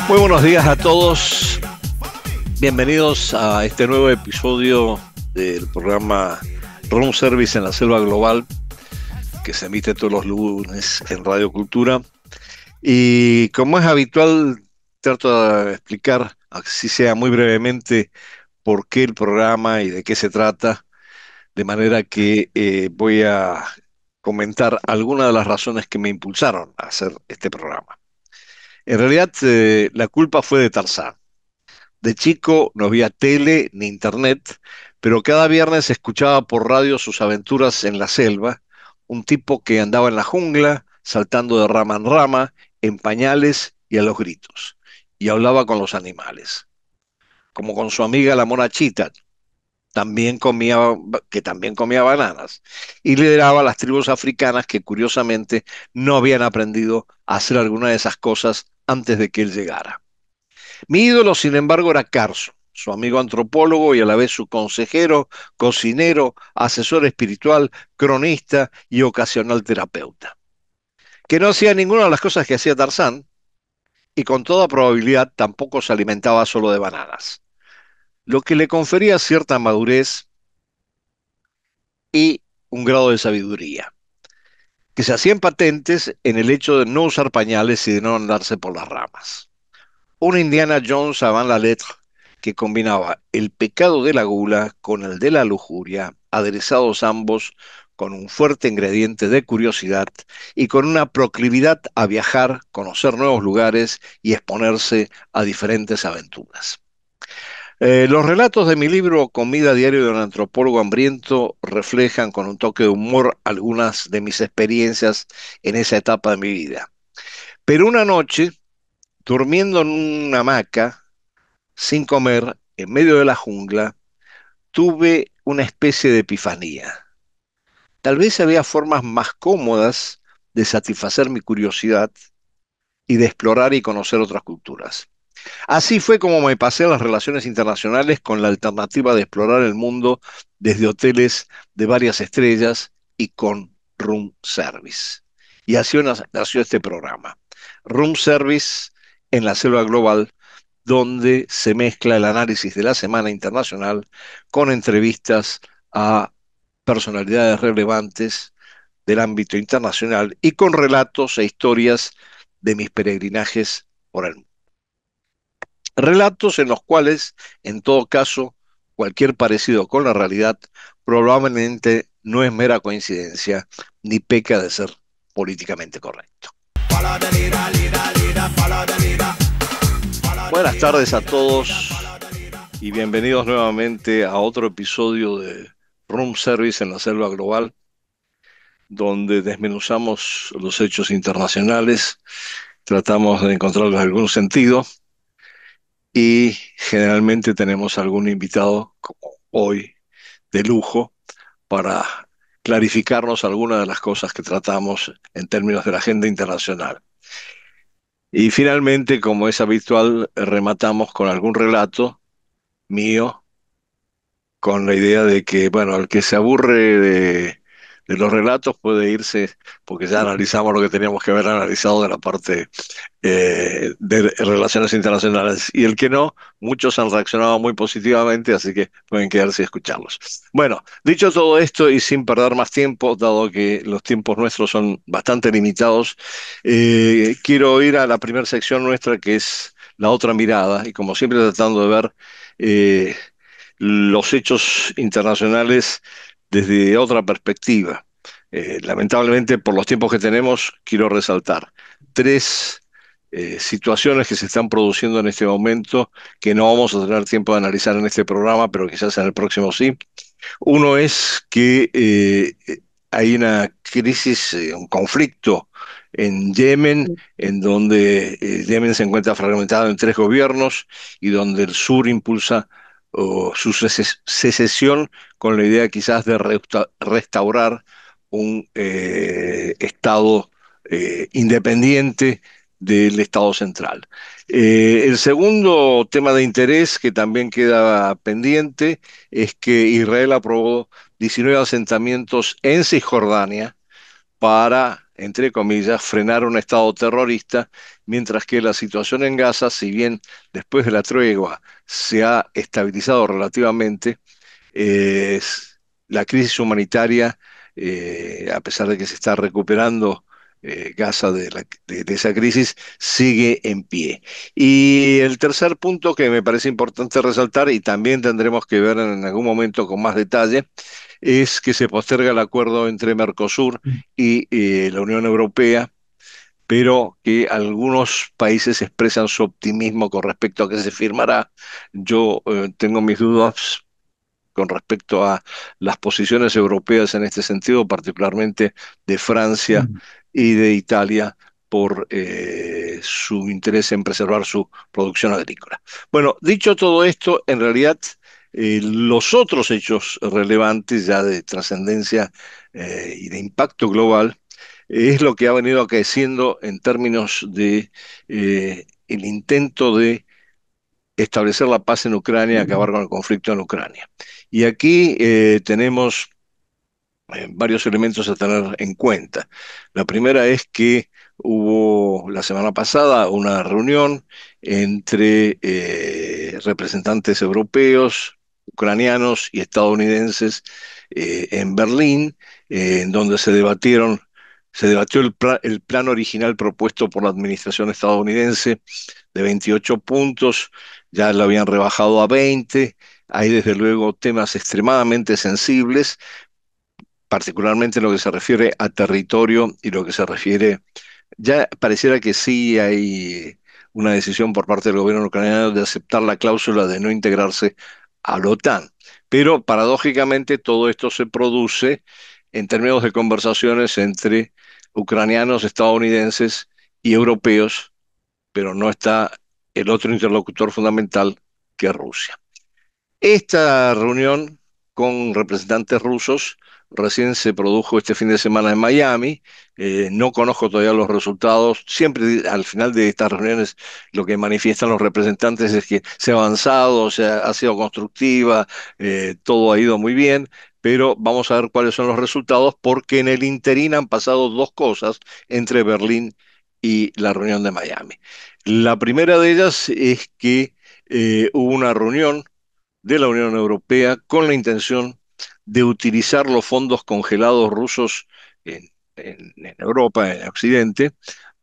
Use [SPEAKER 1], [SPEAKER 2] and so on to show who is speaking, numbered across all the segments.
[SPEAKER 1] Muy buenos días a todos. Bienvenidos a este nuevo episodio del programa Room Service en la Selva Global, que se emite todos los lunes en Radio Cultura. Y como es habitual, trato de explicar, así sea muy brevemente, por qué el programa y de qué se trata, de manera que voy a comentar algunas de las razones que me impulsaron a hacer este programa. En realidad, la culpa fue de Tarzán. De chico no había tele ni internet, pero cada viernes escuchaba por radio sus aventuras en la selva, un tipo que andaba en la jungla, saltando de rama en rama, en pañales y a los gritos, y hablaba con los animales, como con su amiga la mona Chita, también comía, que también comía bananas, y lideraba las tribus africanas que curiosamente no habían aprendido a hacer alguna de esas cosas antes de que él llegara. Mi ídolo, sin embargo, era Carson, su amigo antropólogo y a la vez su consejero, cocinero, asesor espiritual, cronista y ocasional terapeuta, que no hacía ninguna de las cosas que hacía Tarzán y con toda probabilidad tampoco se alimentaba solo de bananas, lo que le confería cierta madurez y un grado de sabiduría, que se hacían patentes en el hecho de no usar pañales y de no andarse por las ramas. Un Indiana Jones avant la lettre que combinaba el pecado de la gula con el de la lujuria, aderezados ambos con un fuerte ingrediente de curiosidad y con una proclividad a viajar, conocer nuevos lugares y exponerse a diferentes aventuras. Los relatos de mi libro Comida Diario de un Antropólogo Hambriento reflejan con un toque de humor algunas de mis experiencias en esa etapa de mi vida. Pero una noche, durmiendo en una hamaca, sin comer, en medio de la jungla, tuve una especie de epifanía. Tal vez había formas más cómodas de satisfacer mi curiosidad y de explorar y conocer otras culturas. Así fue como me pasé a las relaciones internacionales con la alternativa de explorar el mundo desde hoteles de varias estrellas y con room service. Y así nació este programa. Room Service en la Selva Global, donde se mezcla el análisis de la Semana Internacional con entrevistas a personalidades relevantes del ámbito internacional y con relatos e historias de mis peregrinajes por el mundo. Relatos en los cuales, en todo caso, cualquier parecido con la realidad probablemente no es mera coincidencia ni peca de ser políticamente correcto. Buenas tardes a todos y bienvenidos nuevamente a otro episodio de Room Service en la Selva Global, donde desmenuzamos los hechos internacionales, tratamos de encontrarles algún sentido y generalmente tenemos algún invitado, como hoy, de lujo, para clarificarnos algunas de las cosas que tratamos en términos de la agenda internacional. Y finalmente, como es habitual, rematamos con algún relato mío, con la idea de que, bueno, el que se aburre de los relatos puede irse, porque ya analizamos lo que teníamos que haber analizado de la parte de relaciones internacionales. Y el que no, muchos han reaccionado muy positivamente, así que pueden quedarse y escucharlos. Bueno, dicho todo esto y sin perder más tiempo, dado que los tiempos nuestros son bastante limitados, quiero ir a la primera sección nuestra, que es la otra mirada, y como siempre tratando de ver eh, los hechos internacionales desde otra perspectiva. Lamentablemente, por los tiempos que tenemos, quiero resaltar tres situaciones que se están produciendo en este momento que no vamos a tener tiempo de analizar en este programa, pero quizás en el próximo sí. Uno es que hay una crisis, un conflicto en Yemen, en donde Yemen se encuentra fragmentado en tres gobiernos y donde el sur impulsa su secesión con la idea quizás de restaurar un Estado independiente del Estado central. El segundo tema de interés que también queda pendiente es que Israel aprobó 19 asentamientos en Cisjordania para entre comillas, frenar un Estado terrorista, mientras que la situación en Gaza, si bien después de la tregua se ha estabilizado relativamente, la crisis humanitaria, a pesar de que se está recuperando Gaza de esa crisis, sigue en pie. Y el tercer punto que me parece importante resaltar, y también tendremos que ver en algún momento con más detalle, es que se posterga el acuerdo entre Mercosur y la Unión Europea, pero que algunos países expresan su optimismo con respecto a que se firmará. Yo tengo mis dudas con respecto a las posiciones europeas en este sentido, particularmente de Francia
[SPEAKER 2] Mm,
[SPEAKER 1] y de Italia, por su interés en preservar su producción agrícola. Bueno, dicho todo esto, en realidad los otros hechos relevantes ya de trascendencia y de impacto global es lo que ha venido acaeciendo en términos de el intento de establecer la paz en Ucrania, acabar con el conflicto en Ucrania. Y aquí tenemos varios elementos a tener en cuenta. La primera es que hubo la semana pasada una reunión entre representantes europeos, ucranianos y estadounidenses en Berlín, en donde se debatió el plan original propuesto por la administración estadounidense de 28 puntos, ya lo habían rebajado a 20. Hay desde luego temas extremadamente sensibles, particularmente en lo que se refiere a territorio y lo que se refiere, ya pareciera que sí hay una decisión por parte del gobierno ucraniano de aceptar la cláusula de no integrarse a la OTAN. Pero paradójicamente todo esto se produce en términos de conversaciones entre ucranianos, estadounidenses y europeos, pero no está el otro interlocutor fundamental, que es Rusia. Esta reunión con representantes rusos recién se produjo este fin de semana en Miami. No conozco todavía los resultados. Siempre al final de estas reuniones lo que manifiestan los representantes es que se ha avanzado, ha sido constructiva, todo ha ido muy bien, pero vamos a ver cuáles son los resultados porque en el interín han pasado dos cosas entre Berlín y la reunión de Miami. La primera de ellas es que hubo una reunión de la Unión Europea con la intención de utilizar los fondos congelados rusos en Europa, en Occidente,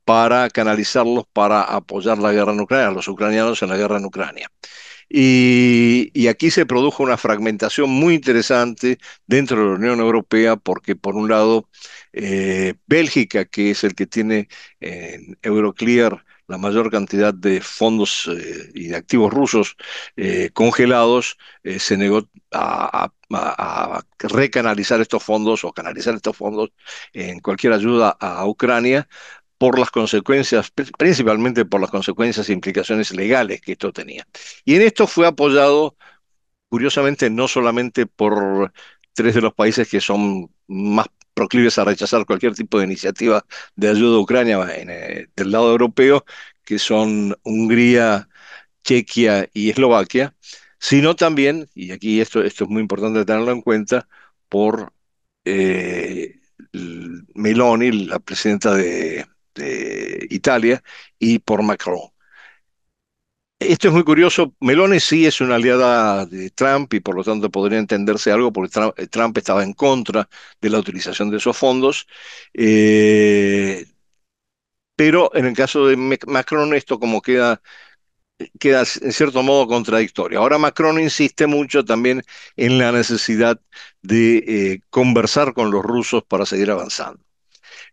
[SPEAKER 1] para canalizarlos para apoyar la guerra en Ucrania, a los ucranianos en la guerra en Ucrania. Y aquí se produjo una fragmentación muy interesante dentro de la Unión Europea, porque por un lado, Bélgica, que es el que tiene en Euroclear la mayor cantidad de fondos y de activos rusos congelados, se negó a recanalizar estos fondos o canalizar estos fondos en cualquier ayuda a Ucrania por las consecuencias, principalmente por las consecuencias e implicaciones legales que esto tenía. Y en esto fue apoyado, curiosamente, no solamente por tres de los países que son más proclives a rechazar cualquier tipo de iniciativa de ayuda a Ucrania del lado europeo, que son Hungría, Chequia y Eslovaquia, sino también, y aquí esto es muy importante tenerlo en cuenta, por eh, Meloni, la presidenta de Italia, y por Macron. Esto es muy curioso. Meloni sí es una aliada de Trump y por lo tanto podría entenderse algo porque Trump estaba en contra de la utilización de esos fondos. Eh, pero en el caso de Macron esto como queda en cierto modo contradictorio. Ahora Macron insiste mucho también en la necesidad de conversar con los rusos para seguir avanzando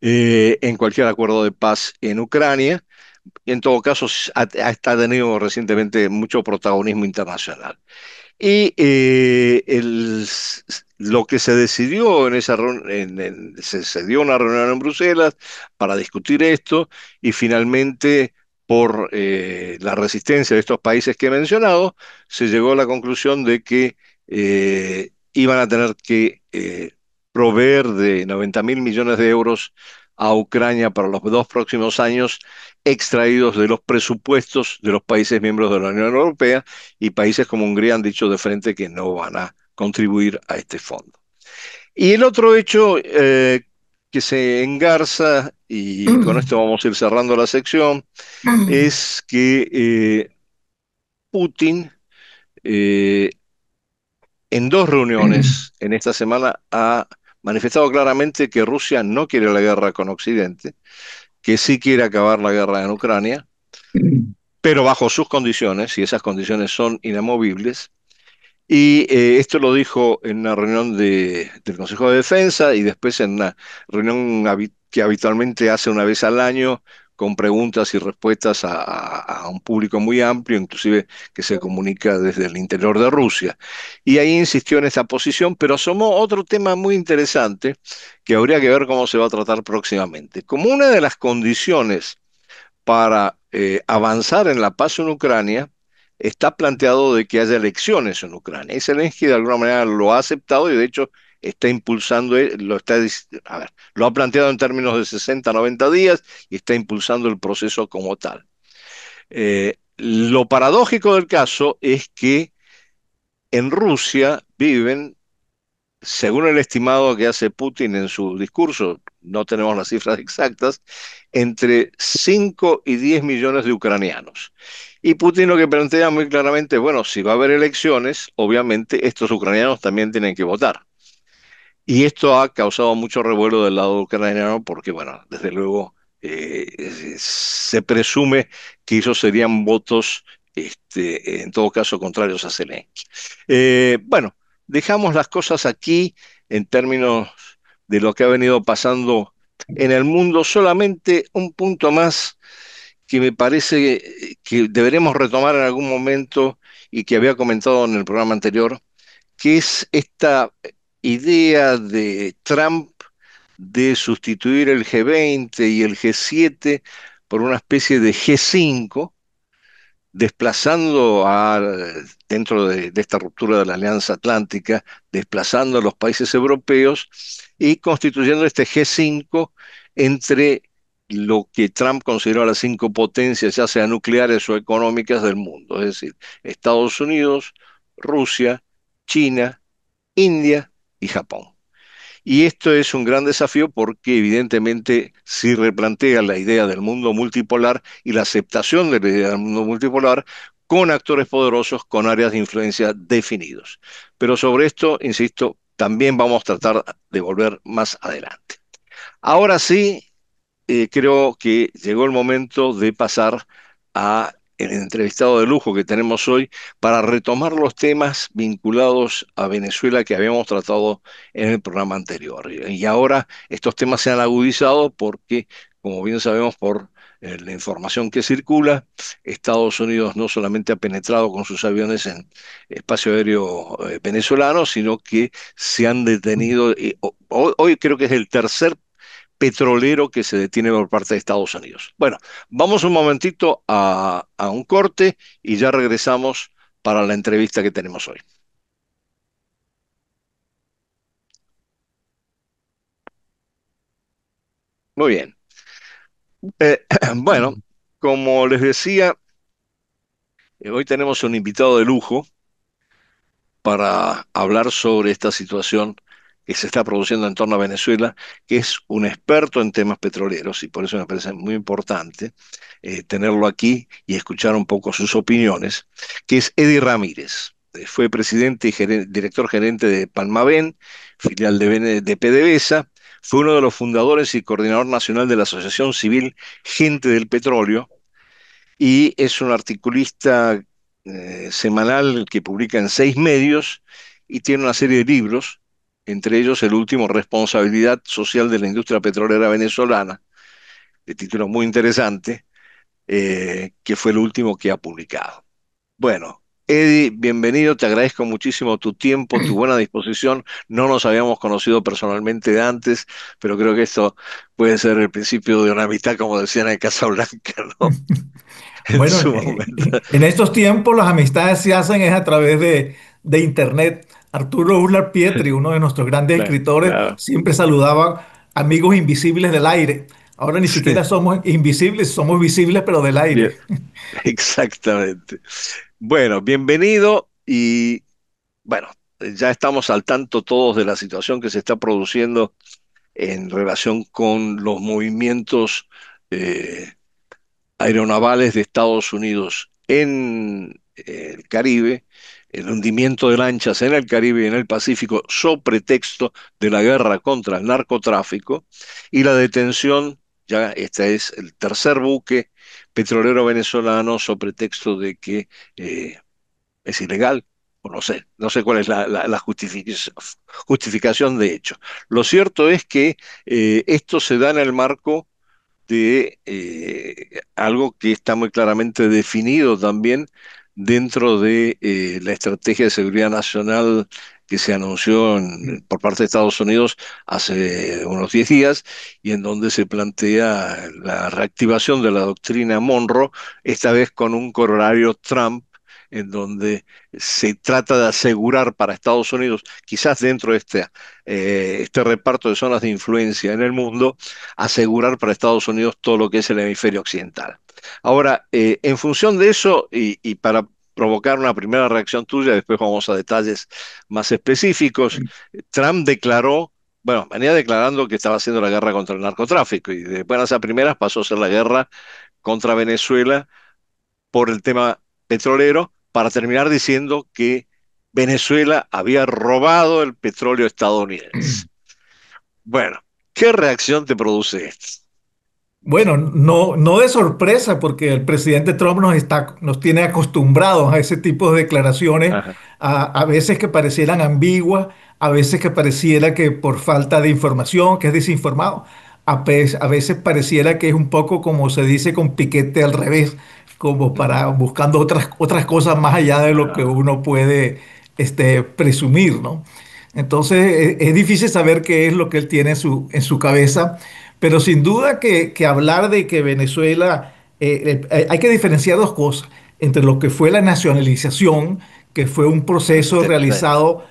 [SPEAKER 1] en cualquier acuerdo de paz en Ucrania. En todo caso, ha tenido recientemente mucho protagonismo internacional. Y lo que se decidió en esa reunión, se dio una reunión en Bruselas para discutir esto y finalmente por la resistencia de estos países que he mencionado, se llegó a la conclusión de que iban a tener que proveer de 90.000 millones de euros a Ucrania para los dos próximos años, extraídos de los presupuestos de los países miembros de la Unión Europea, y países como Hungría han dicho de frente que no van a contribuir a este fondo. Y el otro hecho que se engarza, y con esto vamos a ir cerrando la sección, es que Putin eh, en dos reuniones en esta semana ha manifestado claramente que Rusia no quiere la guerra con Occidente, que sí quiere acabar la guerra en Ucrania, pero bajo sus condiciones, y esas condiciones son inamovibles. Y esto lo dijo en una reunión del Consejo de Defensa y después en una reunión que habitualmente hace una vez al año con preguntas y respuestas a un público muy amplio, inclusive que se comunica desde el interior de Rusia. Y ahí insistió en esta posición, pero asomó otro tema muy interesante que habría que ver cómo se va a tratar próximamente. Como una de las condiciones para avanzar en la paz en Ucrania, está planteado de que haya elecciones en Ucrania. Y Zelensky de alguna manera lo ha aceptado y de hecho está impulsando, a ver, lo ha planteado en términos de 60, 90 días y está impulsando el proceso como tal. Lo paradójico del caso es que en Rusia viven, según el estimado que hace Putin en su discurso, no tenemos las cifras exactas, entre 5 y 10 millones de ucranianos. Y Putin lo que plantea muy claramente, bueno, si va a haber elecciones, obviamente estos ucranianos también tienen que votar. Y esto ha causado mucho revuelo del lado ucraniano porque, bueno, desde luego se presume que esos serían votos, en todo caso, contrarios a Zelensky. Bueno, dejamos las cosas aquí en términos de lo que ha venido pasando en el mundo. Solamente un punto más que me parece que deberemos retomar en algún momento y que había comentado en el programa anterior, que es esta idea de Trump de sustituir el G20 y el G7 por una especie de G5, desplazando dentro de esta ruptura de la Alianza Atlántica, desplazando a los países europeos y constituyendo este G5 entre lo que Trump consideró las cinco potencias, ya sean nucleares o económicas del mundo, es decir, Estados Unidos, Rusia, China, India y Japón. Y esto es un gran desafío porque evidentemente si replantea la idea del mundo multipolar y la aceptación de la idea del mundo multipolar con actores poderosos, con áreas de influencia definidos. Pero sobre esto, insisto, también vamos a tratar de volver más adelante. Ahora sí, creo que llegó el momento de pasar a el entrevistado de lujo que tenemos hoy para retomar los temas vinculados a Venezuela que habíamos tratado en el programa anterior. Y ahora estos temas se han agudizado porque, como bien sabemos por la información que circula, Estados Unidos no solamente ha penetrado con sus aviones en espacio aéreo venezolano, sino que se han detenido, hoy creo que es el tercer petrolero que se detiene por parte de Estados Unidos. Bueno, vamos un momentito a un corte y ya regresamos para la entrevista que tenemos hoy. Muy bien. Bueno, como les decía, hoy tenemos un invitado de lujo para hablar sobre esta situación que se está produciendo en torno a Venezuela, que es un experto en temas petroleros y por eso me parece muy importante tenerlo aquí y escuchar un poco sus opiniones, que es Eddie Ramírez. Fue presidente y director gerente de Palmaven, filial de PDVSA. Fue uno de los fundadores y coordinador nacional de la Asociación Civil Gente del Petróleo, y es un articulista semanal que publica en 6 medios y tiene una serie de libros, entre ellos el último, Responsabilidad Social de la Industria Petrolera Venezolana, de título muy interesante, que fue el último que ha publicado. Bueno, Eddie, bienvenido, te agradezco muchísimo tu tiempo, tu buena disposición. No nos habíamos conocido personalmente de antes, pero creo que esto puede ser el principio de una amistad, como decían en Casablanca, ¿no? En
[SPEAKER 2] Bueno,
[SPEAKER 1] su momento.
[SPEAKER 2] en estos tiempos las amistades se hacen es a través de Internet. Arturo Uslar Pietri, uno de nuestros grandes
[SPEAKER 1] Claro,
[SPEAKER 2] escritores,
[SPEAKER 1] claro.
[SPEAKER 2] siempre saludaba amigos invisibles del aire. Ahora ni
[SPEAKER 1] Sí,
[SPEAKER 2] siquiera somos invisibles, somos visibles pero del
[SPEAKER 1] bien,
[SPEAKER 2] aire.
[SPEAKER 1] exactamente. Bueno, bienvenido y bueno, ya estamos al tanto todos de la situación que se está produciendo en relación con los movimientos eh, aeronavales de Estados Unidos en el Caribe, el hundimiento de lanchas en el Caribe y en el Pacífico, sobre pretexto de la guerra contra el narcotráfico, y la detención, ya este es el tercer buque petrolero venezolano, sobre pretexto de que es ilegal. O no sé cuál es la justificación de hecho. Lo cierto es que esto se da en el marco de algo que está muy claramente definido también dentro de la estrategia de seguridad nacional que se anunció por parte de Estados Unidos hace unos 10 días y en donde se plantea la reactivación de la doctrina Monroe, esta vez con un corolario Trump, en donde se trata de asegurar para Estados Unidos, quizás dentro de este reparto de zonas de influencia en el mundo, asegurar para Estados Unidos todo lo que es el hemisferio occidental. Ahora, en función de eso, y para provocar una primera reacción tuya, después vamos a detalles más específicos, Trump declaró, bueno, venía declarando que estaba haciendo la guerra contra el narcotráfico y de buenas a primeras pasó a ser la guerra contra Venezuela por el tema petrolero, para terminar diciendo que Venezuela había robado el petróleo estadounidense. Bueno, ¿qué reacción te produce esto?
[SPEAKER 2] Bueno, no, no de sorpresa, porque el presidente Trump nos tiene acostumbrados a ese tipo de declaraciones,
[SPEAKER 1] Ajá.
[SPEAKER 2] a veces que parecieran ambiguas, a veces que pareciera que por falta de información, que es desinformado, a veces pareciera que es un poco como se dice con piquete al revés, como para buscando otras cosas más allá de lo que
[SPEAKER 1] Ah,
[SPEAKER 2] uno puede presumir, ¿no? Entonces es difícil saber qué es lo que él tiene en su cabeza, pero sin duda que hablar de que Venezuela, hay que diferenciar dos cosas, entre lo que fue la nacionalización, que fue un proceso
[SPEAKER 1] sí.
[SPEAKER 2] realizado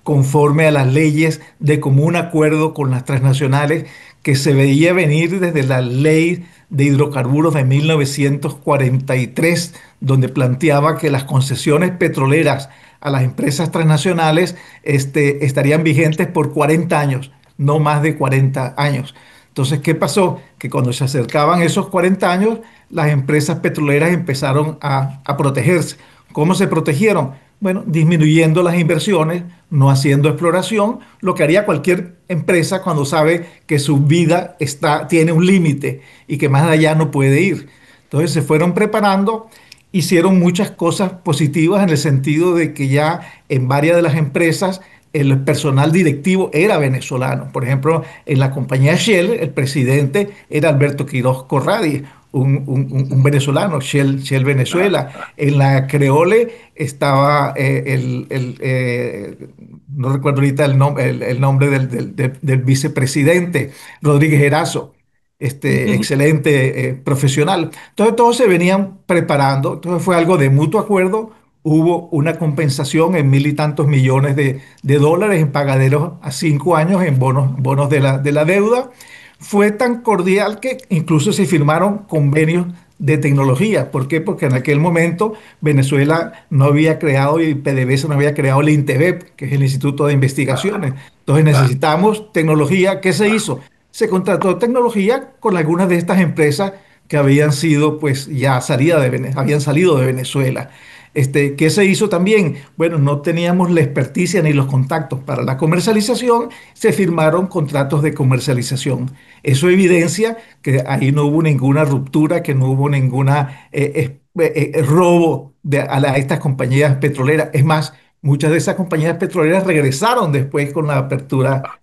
[SPEAKER 2] conforme a las leyes de común acuerdo con las transnacionales, que se veía venir desde la ley de hidrocarburos de 1943, donde planteaba que las concesiones petroleras a las empresas transnacionales estarían vigentes por 40 años, no más de 40 años. Entonces, ¿qué pasó? Que cuando se acercaban esos 40 años, las empresas petroleras empezaron a protegerse. ¿Cómo se protegieron? Bueno, disminuyendo las inversiones, no haciendo exploración, lo que haría cualquier empresa cuando sabe que su vida tiene un límite y que más allá no puede ir. Entonces se fueron preparando, hicieron muchas cosas positivas en el sentido de que ya en varias de las empresas el personal directivo era venezolano. Por ejemplo, en la compañía Shell, el presidente era Alberto Quiroz Corradi, un venezolano, Shell Venezuela.
[SPEAKER 1] Ah,
[SPEAKER 2] En la Creole estaba no recuerdo ahorita el nombre del vicepresidente, Rodríguez Erazo,
[SPEAKER 1] ujú.
[SPEAKER 2] excelente profesional. Entonces todos se venían preparando, entonces fue algo de mutuo acuerdo. Hubo una compensación en mil y tantos millones de dólares en pagaderos a 5 años en bonos de la deuda. Fue tan cordial que incluso se firmaron convenios de tecnología. ¿Por qué? Porque en aquel momento Venezuela no había creado y PDVSA no había creado el INTEBEP, que es el Instituto de Investigaciones.
[SPEAKER 1] Ah,
[SPEAKER 2] Entonces
[SPEAKER 1] ah,
[SPEAKER 2] necesitamos tecnología. ¿Qué se
[SPEAKER 1] ah.
[SPEAKER 2] hizo? Se contrató tecnología con algunas de estas empresas que habían sido, pues, ya habían salido de Venezuela. ¿Qué se hizo también? Bueno, no teníamos la experticia ni los contactos para la comercialización, se firmaron contratos de comercialización. Eso evidencia que ahí no hubo ninguna ruptura, que no hubo ninguna robo a estas compañías petroleras. Es más, muchas de esas compañías petroleras regresaron después con la apertura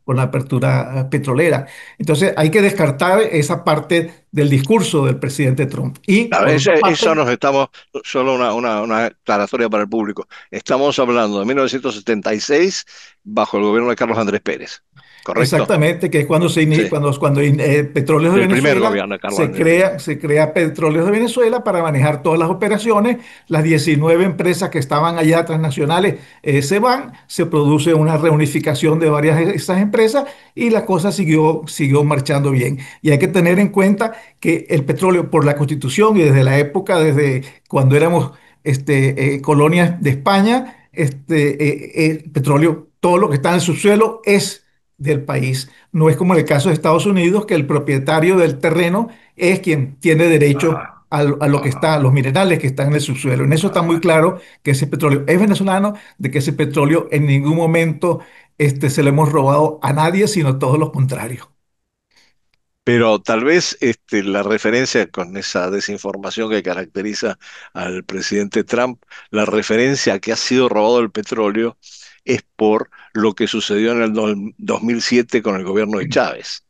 [SPEAKER 2] petrolera. Entonces hay que descartar esa parte del discurso del presidente Trump. Y
[SPEAKER 1] A
[SPEAKER 2] por
[SPEAKER 1] ver,
[SPEAKER 2] otra
[SPEAKER 1] eso
[SPEAKER 2] parte,
[SPEAKER 1] nos estamos, solo una aclaratoria para el público. Estamos hablando de 1976 bajo el gobierno de Carlos Andrés Pérez, ¿correcto?
[SPEAKER 2] exactamente, que es cuando,
[SPEAKER 1] Sí,
[SPEAKER 2] Petróleos de
[SPEAKER 1] del primer
[SPEAKER 2] Venezuela
[SPEAKER 1] gobierno de Carlos
[SPEAKER 2] se
[SPEAKER 1] Andrés Pérez.
[SPEAKER 2] crea Petróleos de Venezuela para manejar todas las operaciones. Las 19 empresas que estaban allá transnacionales se van, se produce una reunificación de varias de esas empresas y la cosa siguió marchando bien. Y hay que tener en cuenta que el petróleo, por la Constitución y desde la época, desde cuando éramos colonias de España, el petróleo, todo lo que está en el subsuelo es del país. No es como en el caso de Estados Unidos, que el propietario del terreno es quien tiene derecho
[SPEAKER 1] Ajá,
[SPEAKER 2] a lo que está, a
[SPEAKER 1] ajá,
[SPEAKER 2] los minerales que están en el subsuelo. En eso está muy
[SPEAKER 1] ajá.
[SPEAKER 2] claro que ese petróleo es venezolano, de que ese petróleo en ningún momento se lo hemos robado a nadie, sino todo lo contrario.
[SPEAKER 1] Pero tal vez la referencia con esa desinformación que caracteriza al presidente Trump, la referencia a que ha sido robado el petróleo es por lo que sucedió en el 2007 con el gobierno de Chávez.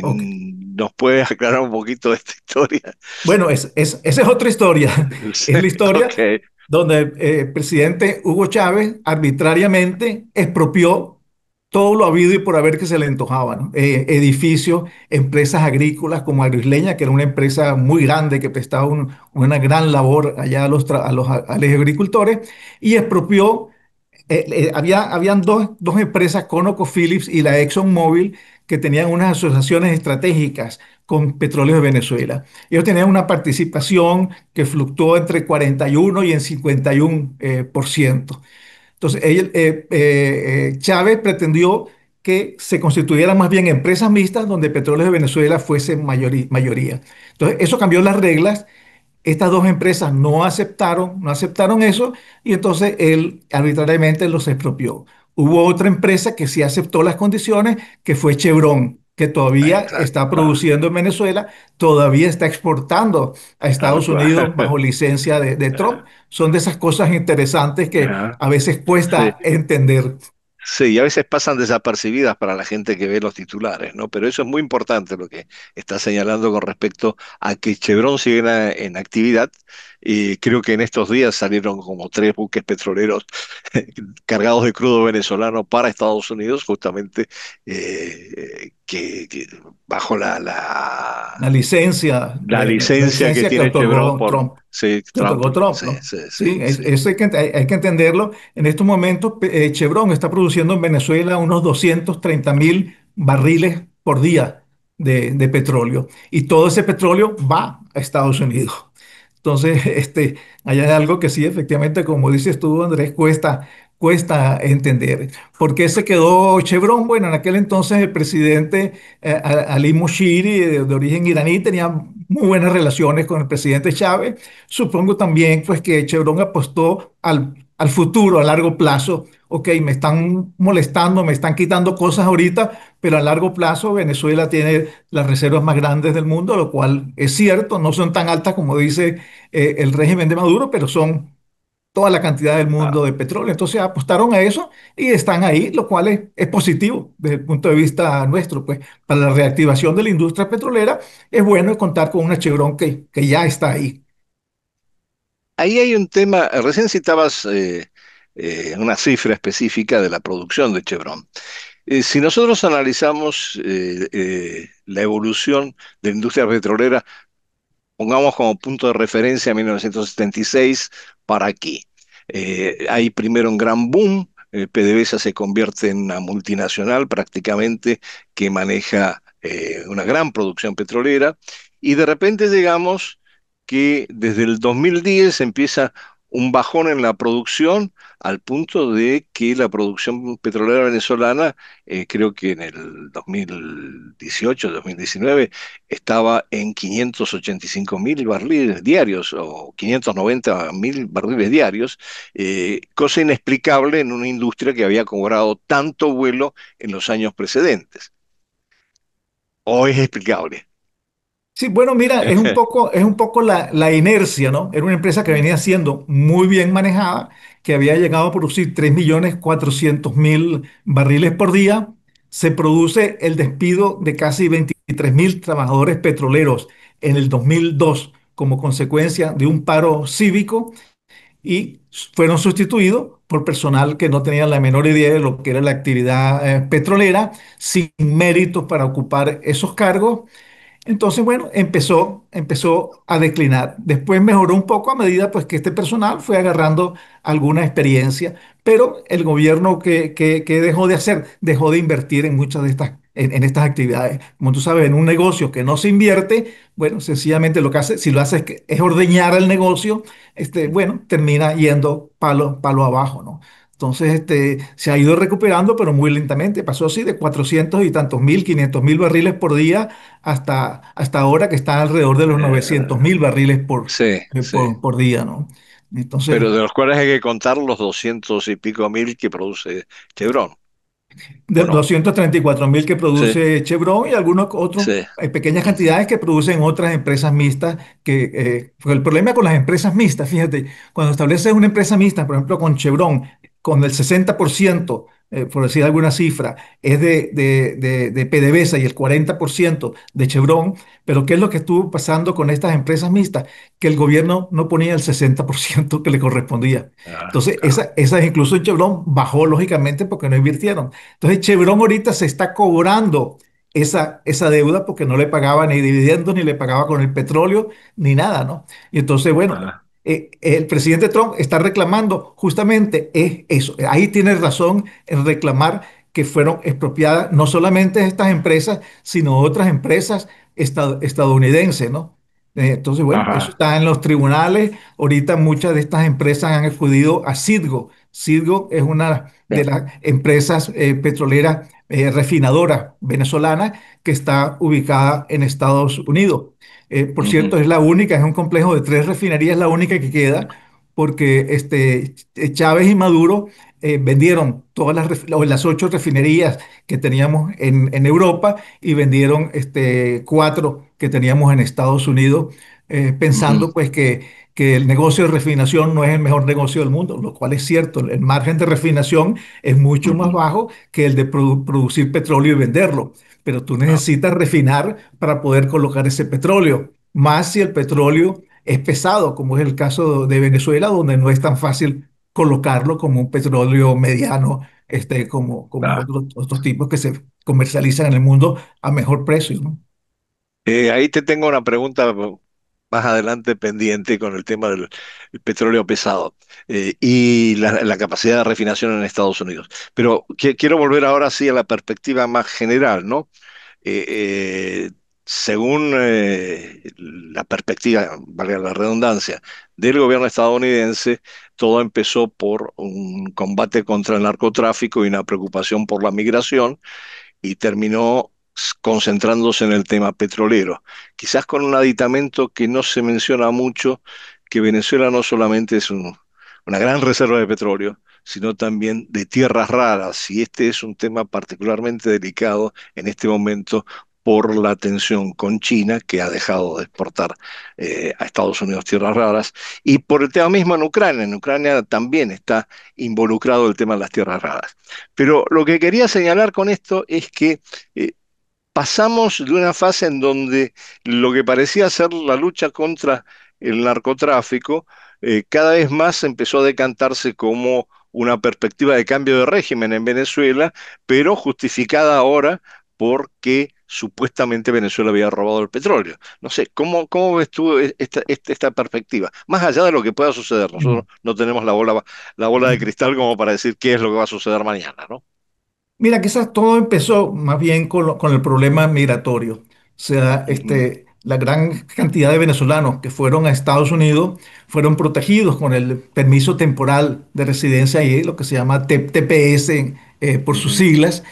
[SPEAKER 2] Ok.
[SPEAKER 1] ¿Nos puedes aclarar un poquito de esta historia?
[SPEAKER 2] Bueno, esa es otra historia. Es la historia
[SPEAKER 1] Ok,
[SPEAKER 2] donde el presidente Hugo Chávez arbitrariamente expropió todo lo habido y por haber que se le antojaba, ¿no? Edificios, empresas agrícolas como Agroisleña, que era una empresa muy grande que prestaba una gran labor allá a los agricultores, y expropió habían dos empresas, ConocoPhillips y la ExxonMobil, que tenían unas asociaciones estratégicas con Petróleos de Venezuela. Ellos tenían una participación que fluctuó entre 41 y en 51%. Entonces, Chávez pretendió que se constituyeran más bien empresas mixtas donde Petróleos de Venezuela fuese mayoría. Entonces, eso cambió las reglas. Estas dos empresas no aceptaron eso y entonces él arbitrariamente los expropió. Hubo otra empresa que sí aceptó las condiciones, que fue Chevron, que todavía
[SPEAKER 1] exacto,
[SPEAKER 2] está
[SPEAKER 1] claro,
[SPEAKER 2] produciendo en Venezuela, todavía está exportando a
[SPEAKER 1] tal
[SPEAKER 2] Estados
[SPEAKER 1] cual.
[SPEAKER 2] Unidos bajo licencia de Trump. Son de esas cosas interesantes que
[SPEAKER 1] Ajá,
[SPEAKER 2] a veces
[SPEAKER 1] sí.
[SPEAKER 2] cuesta entender.
[SPEAKER 1] Sí, y a veces pasan desapercibidas para la gente que ve los titulares, ¿no? Pero eso es muy importante lo que está señalando con respecto a que Chevron sigue en actividad. Y creo que en estos días salieron como 3 buques petroleros cargados de crudo venezolano para Estados Unidos, justamente que bajo la
[SPEAKER 2] La
[SPEAKER 1] licencia que
[SPEAKER 2] licencia que
[SPEAKER 1] tiene Chevron
[SPEAKER 2] otorgó
[SPEAKER 1] por
[SPEAKER 2] Trump.
[SPEAKER 1] sí,
[SPEAKER 2] Que
[SPEAKER 1] Trump.
[SPEAKER 2] otorgó Trump,
[SPEAKER 1] Sí,
[SPEAKER 2] ¿no?
[SPEAKER 1] sí, sí,
[SPEAKER 2] Sí,
[SPEAKER 1] sí.
[SPEAKER 2] eso hay que entenderlo. En estos momentos, Chevron está produciendo en Venezuela unos 230.000 barriles por día de petróleo. Y todo ese petróleo va a Estados Unidos. Entonces, allá hay algo que sí, efectivamente, como dices tú, Andrés, cuesta entender. ¿Por qué se quedó Chevron? Bueno, en aquel entonces el presidente Ali Moshiri, de origen iraní, tenía muy buenas relaciones con el presidente Chávez. Supongo también pues, que Chevron apostó al futuro, a largo plazo. Ok, me están molestando, me están quitando cosas ahorita, pero a largo plazo Venezuela tiene las reservas más grandes del mundo, lo cual es cierto, no son tan altas como dice el régimen de Maduro, pero son toda la cantidad del mundo de petróleo. Entonces apostaron a eso y están ahí, lo cual es positivo desde el punto de vista nuestro. Pues para la reactivación de la industria petrolera es bueno contar con una Chevron que ya está ahí.
[SPEAKER 1] Ahí hay un tema, recién citabas una cifra específica de la producción de Chevron. Si nosotros analizamos la evolución de la industria petrolera, pongamos como punto de referencia 1976 para aquí. Hay primero un gran boom, PDVSA se convierte en una multinacional prácticamente que maneja una gran producción petrolera y de repente llegamos que desde el 2010 empieza un bajón en la producción al punto de que la producción petrolera venezolana, creo que en el 2018, 2019, estaba en 585.000 barriles diarios o 590.000 barriles diarios, cosa inexplicable en una industria que había cobrado tanto vuelo en los años precedentes. ¿O es explicable?
[SPEAKER 2] Sí, bueno, mira, es un poco la inercia, ¿no? Era una empresa que venía siendo muy bien manejada, que había llegado a producir 3.400.000 barriles por día. Se produce el despido de casi 23.000 trabajadores petroleros en el 2002 como consecuencia de un paro cívico y fueron sustituidos por personal que no tenía la menor idea de lo que era la actividad petrolera, sin méritos para ocupar esos cargos. Entonces, bueno, empezó a declinar. Después mejoró un poco a medida pues, que este personal fue agarrando alguna experiencia, pero el gobierno que dejó de hacer, dejó de invertir en muchas de en estas actividades. Como tú sabes, en un negocio que no se invierte, bueno, sencillamente lo que hace, si lo hace es ordeñar el negocio, bueno, termina yendo palo abajo, ¿no? Entonces, se ha ido recuperando, pero muy lentamente. Pasó así de 400 y tantos mil, 500 mil barriles por día hasta ahora que está alrededor de los 900
[SPEAKER 1] Eh,
[SPEAKER 2] mil barriles
[SPEAKER 1] sí, sí.
[SPEAKER 2] por día, ¿no? Entonces,
[SPEAKER 1] Pero de los cuales hay que contar los 200 y pico mil que produce Chevron,
[SPEAKER 2] de
[SPEAKER 1] ¿o no?
[SPEAKER 2] 234 mil que
[SPEAKER 1] Sí,
[SPEAKER 2] produce Chevron y algunos otros,
[SPEAKER 1] sí.
[SPEAKER 2] hay pequeñas
[SPEAKER 1] Ujú,
[SPEAKER 2] cantidades que producen otras empresas mixtas. Porque el problema con las empresas mixtas, fíjate, cuando estableces una empresa mixta, por ejemplo, con Chevron, con el 60%, por decir alguna cifra, es de PDVSA y el 40% de Chevron, pero ¿qué es lo que estuvo pasando con estas empresas mixtas? Que el gobierno no ponía el 60% que le correspondía.
[SPEAKER 1] ah,
[SPEAKER 2] Entonces,
[SPEAKER 1] claro.
[SPEAKER 2] esas incluso en Chevron bajó lógicamente porque no invirtieron. Entonces, Chevron ahorita se está cobrando esa deuda porque no le pagaba ni dividendos, ni le pagaba con el petróleo, ni nada, ¿no? Y entonces, bueno,
[SPEAKER 1] Ah,
[SPEAKER 2] el presidente Trump está reclamando justamente es eso. Ahí tiene razón en reclamar que fueron expropiadas no solamente estas empresas, sino otras empresas estadounidenses, ¿no? Entonces, bueno, eso
[SPEAKER 1] ajá.
[SPEAKER 2] está en los tribunales. Ahorita muchas de estas empresas han acudido a Citgo. Citgo es una de
[SPEAKER 1] Bien.
[SPEAKER 2] las empresas petroleras refinadoras venezolanas que está ubicada en Estados Unidos. Por cierto,
[SPEAKER 1] Ujú,
[SPEAKER 2] es la única, es un complejo de tres refinerías, la única que queda, porque Chávez y Maduro vendieron todas o las ocho refinerías que teníamos en Europa y vendieron cuatro que teníamos en Estados Unidos,
[SPEAKER 1] ujú,
[SPEAKER 2] pensando pues que el negocio de refinación no es el mejor negocio del mundo, lo cual es cierto. El margen de refinación es mucho más
[SPEAKER 1] ujú.
[SPEAKER 2] bajo que el de producir petróleo y venderlo, pero tú
[SPEAKER 1] Ah,
[SPEAKER 2] necesitas refinar para poder colocar ese petróleo, más si el petróleo es pesado, como es el caso de Venezuela, donde no es tan fácil colocarlo como un petróleo mediano, como
[SPEAKER 1] ah.
[SPEAKER 2] otros tipos que se comercializan en el mundo a mejor precio, ¿no?
[SPEAKER 1] Ahí te tengo una pregunta más adelante pendiente con el tema del el petróleo pesado y la capacidad de refinación en Estados Unidos. Pero quiero volver ahora sí a la perspectiva más general, ¿no? Eh, eh, Según la perspectiva, valga la redundancia, del gobierno estadounidense, todo empezó por un combate contra el narcotráfico y una preocupación por la migración y terminó concentrándose en el tema petrolero, quizás con un aditamento que no se menciona mucho, que Venezuela no solamente es una gran reserva de petróleo, sino también de tierras raras, y este es un tema particularmente delicado en este momento por la tensión con China, que ha dejado de exportar a Estados Unidos tierras raras, y por el tema mismo en Ucrania. En Ucrania también está involucrado el tema de las tierras raras. Pero lo que quería señalar con esto es que eh, pasamos de una fase en donde lo que parecía ser la lucha contra el narcotráfico, cada vez más empezó a decantarse como una perspectiva de cambio de régimen en Venezuela, pero justificada ahora porque supuestamente Venezuela había robado el petróleo. No sé, ¿cómo ves tú esta perspectiva? Más allá de lo que pueda suceder, nosotros
[SPEAKER 2] Mm.
[SPEAKER 1] no tenemos la bola de cristal como para decir qué es lo que va a suceder mañana, ¿no?
[SPEAKER 2] Mira, quizás todo empezó más bien con el problema migratorio. O sea,
[SPEAKER 1] Ujú,
[SPEAKER 2] la gran cantidad de venezolanos que fueron a Estados Unidos fueron protegidos con el permiso temporal de residencia y lo que se llama TPS por sus
[SPEAKER 1] ujú,
[SPEAKER 2] siglas.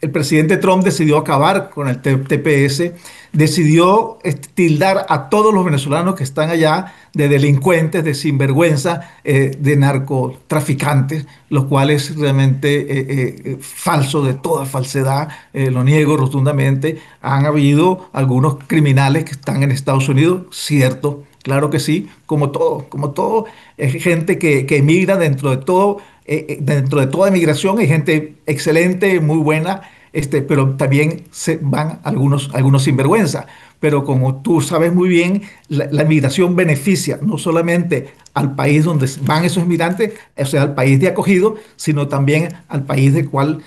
[SPEAKER 2] El presidente Trump decidió acabar con el TPS, decidió tildar a todos los venezolanos que están allá de delincuentes, de sinvergüenza, de narcotraficantes, lo cual es realmente falso, de toda falsedad, lo niego rotundamente. Han habido algunos criminales que están en Estados Unidos, cierto, claro que sí, como todo, es gente que emigra dentro de toda emigración, hay gente excelente, muy buena, pero también se van algunos sinvergüenza. Pero como tú sabes muy bien, la migración beneficia no solamente al país donde van esos migrantes, o sea, al país de acogido, sino también al país del cual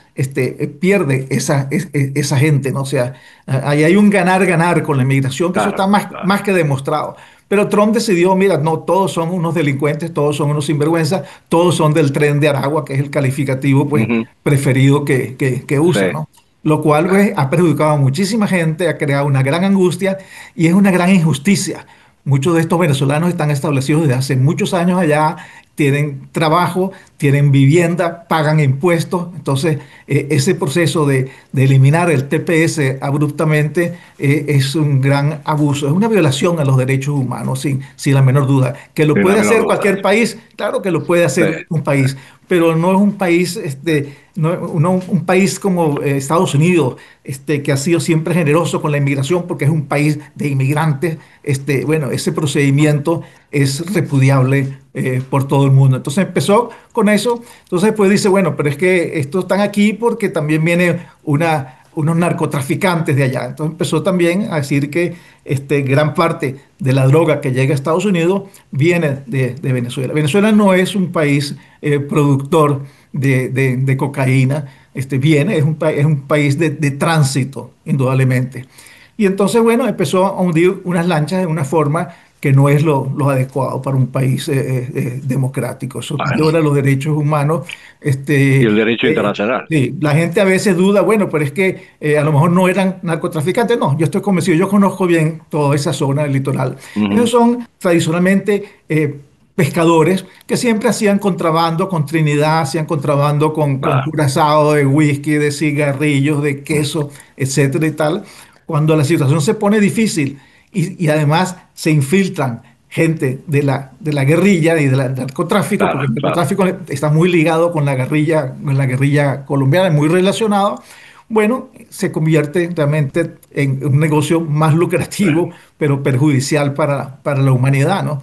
[SPEAKER 2] pierde esa gente, ¿no? O sea, ahí hay un ganar-ganar con la migración, que eso está
[SPEAKER 1] claro, claro.
[SPEAKER 2] más que demostrado. Pero Trump decidió, mira, no, todos son unos delincuentes, todos son unos sinvergüenzas, todos son del tren de Aragua, que es el calificativo pues,
[SPEAKER 1] Ujú,
[SPEAKER 2] preferido que
[SPEAKER 1] sí,
[SPEAKER 2] usa, ¿no? Lo cual
[SPEAKER 1] claro.
[SPEAKER 2] pues, ha perjudicado a muchísima gente, ha creado una gran angustia y es una gran injusticia. Muchos de estos venezolanos están establecidos desde hace muchos años allá tienen trabajo, tienen vivienda, pagan impuestos. Entonces, ese proceso de eliminar el TPS abruptamente es un gran abuso, es una violación a los derechos humanos, sin la menor duda. Que lo
[SPEAKER 1] Sin la
[SPEAKER 2] puede
[SPEAKER 1] menor
[SPEAKER 2] hacer
[SPEAKER 1] duda.
[SPEAKER 2] cualquier país, claro que lo puede
[SPEAKER 1] Sí,
[SPEAKER 2] hacer un país, pero no es un país, no un país como Estados Unidos, que ha sido siempre generoso con la inmigración porque es un país de inmigrantes. Bueno, ese procedimiento es repudiable por todo el mundo. Entonces empezó con eso, entonces después dice, bueno, pero es que estos están aquí porque también viene unos narcotraficantes de allá. Entonces empezó también a decir que gran parte de la droga que llega a Estados Unidos viene de Venezuela. Venezuela no es un país productor de cocaína, viene, es un país de tránsito, indudablemente. Y entonces, bueno, empezó a hundir unas lanchas de una forma que no es lo adecuado para un país democrático. Eso
[SPEAKER 1] bueno.
[SPEAKER 2] viola los derechos humanos.
[SPEAKER 1] Y el derecho internacional.
[SPEAKER 2] Sí, la gente a veces duda, bueno, pero es que a lo mejor no eran narcotraficantes. No, yo estoy convencido, yo conozco bien toda esa zona del litoral. Ellos
[SPEAKER 1] Ujú.
[SPEAKER 2] son tradicionalmente pescadores que siempre hacían contrabando con Trinidad, hacían contrabando con
[SPEAKER 1] Claro.
[SPEAKER 2] curazao de whisky, de cigarrillos, de
[SPEAKER 1] Mm.
[SPEAKER 2] queso, etcétera y tal. Cuando la situación se pone difícil y además se infiltran gente de la guerrilla y del narcotráfico,
[SPEAKER 1] Claro,
[SPEAKER 2] porque el
[SPEAKER 1] claro.
[SPEAKER 2] narcotráfico está muy ligado con la guerrilla colombiana, muy relacionado. Bueno, se convierte realmente en un negocio más
[SPEAKER 1] Sí.
[SPEAKER 2] lucrativo, pero perjudicial para la humanidad, ¿no?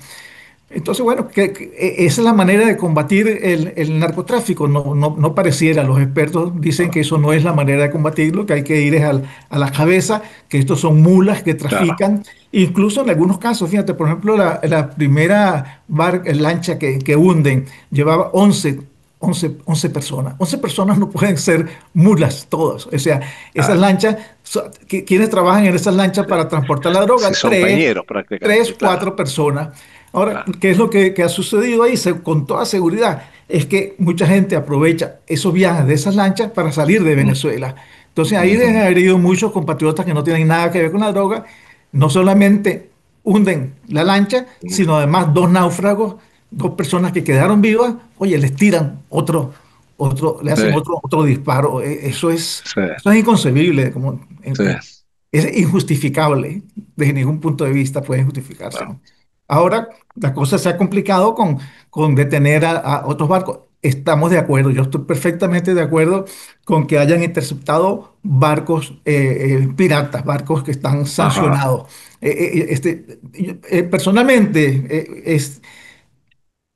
[SPEAKER 2] Entonces, bueno, esa es la manera de combatir el narcotráfico. No, no, no pareciera. Los expertos dicen que eso no es la manera de combatirlo, que hay que ir a la cabeza, que estos son mulas que
[SPEAKER 1] Claro.
[SPEAKER 2] trafican. Incluso en algunos casos, fíjate, por ejemplo, la primera lancha que hunden llevaba 11 personas. 11 personas no pueden ser mulas todas. O sea, esas
[SPEAKER 1] Claro.
[SPEAKER 2] lanchas, ¿quiénes trabajan en esas lanchas
[SPEAKER 1] Sí.
[SPEAKER 2] para transportar la
[SPEAKER 1] Sí,
[SPEAKER 2] droga?
[SPEAKER 1] son peñeros
[SPEAKER 2] Tres,
[SPEAKER 1] prácticamente, claro.
[SPEAKER 2] cuatro personas. Ahora,
[SPEAKER 1] Claro.
[SPEAKER 2] ¿qué es lo que ha sucedido ahí? Con toda seguridad, es que mucha gente aprovecha esos viajes de esas lanchas para salir de
[SPEAKER 1] Mm.
[SPEAKER 2] Venezuela. Entonces ahí deben
[SPEAKER 1] Ujú.
[SPEAKER 2] haber ido muchos compatriotas que no tienen nada que ver con la droga. No solamente hunden la lancha,
[SPEAKER 1] Mm.
[SPEAKER 2] sino además dos náufragos, dos personas que quedaron vivas, oye, les tiran le
[SPEAKER 1] Sí,
[SPEAKER 2] hacen otro disparo.
[SPEAKER 1] sí,
[SPEAKER 2] Eso es inconcebible,
[SPEAKER 1] sí.
[SPEAKER 2] es injustificable. Desde ningún punto de vista puede justificarse,
[SPEAKER 1] Claro.
[SPEAKER 2] ¿no? Ahora, la cosa se ha complicado con detener a otros barcos. Estamos de acuerdo, yo estoy perfectamente de acuerdo con que hayan interceptado barcos piratas, barcos que están
[SPEAKER 1] Ajá.
[SPEAKER 2] sancionados. Personalmente,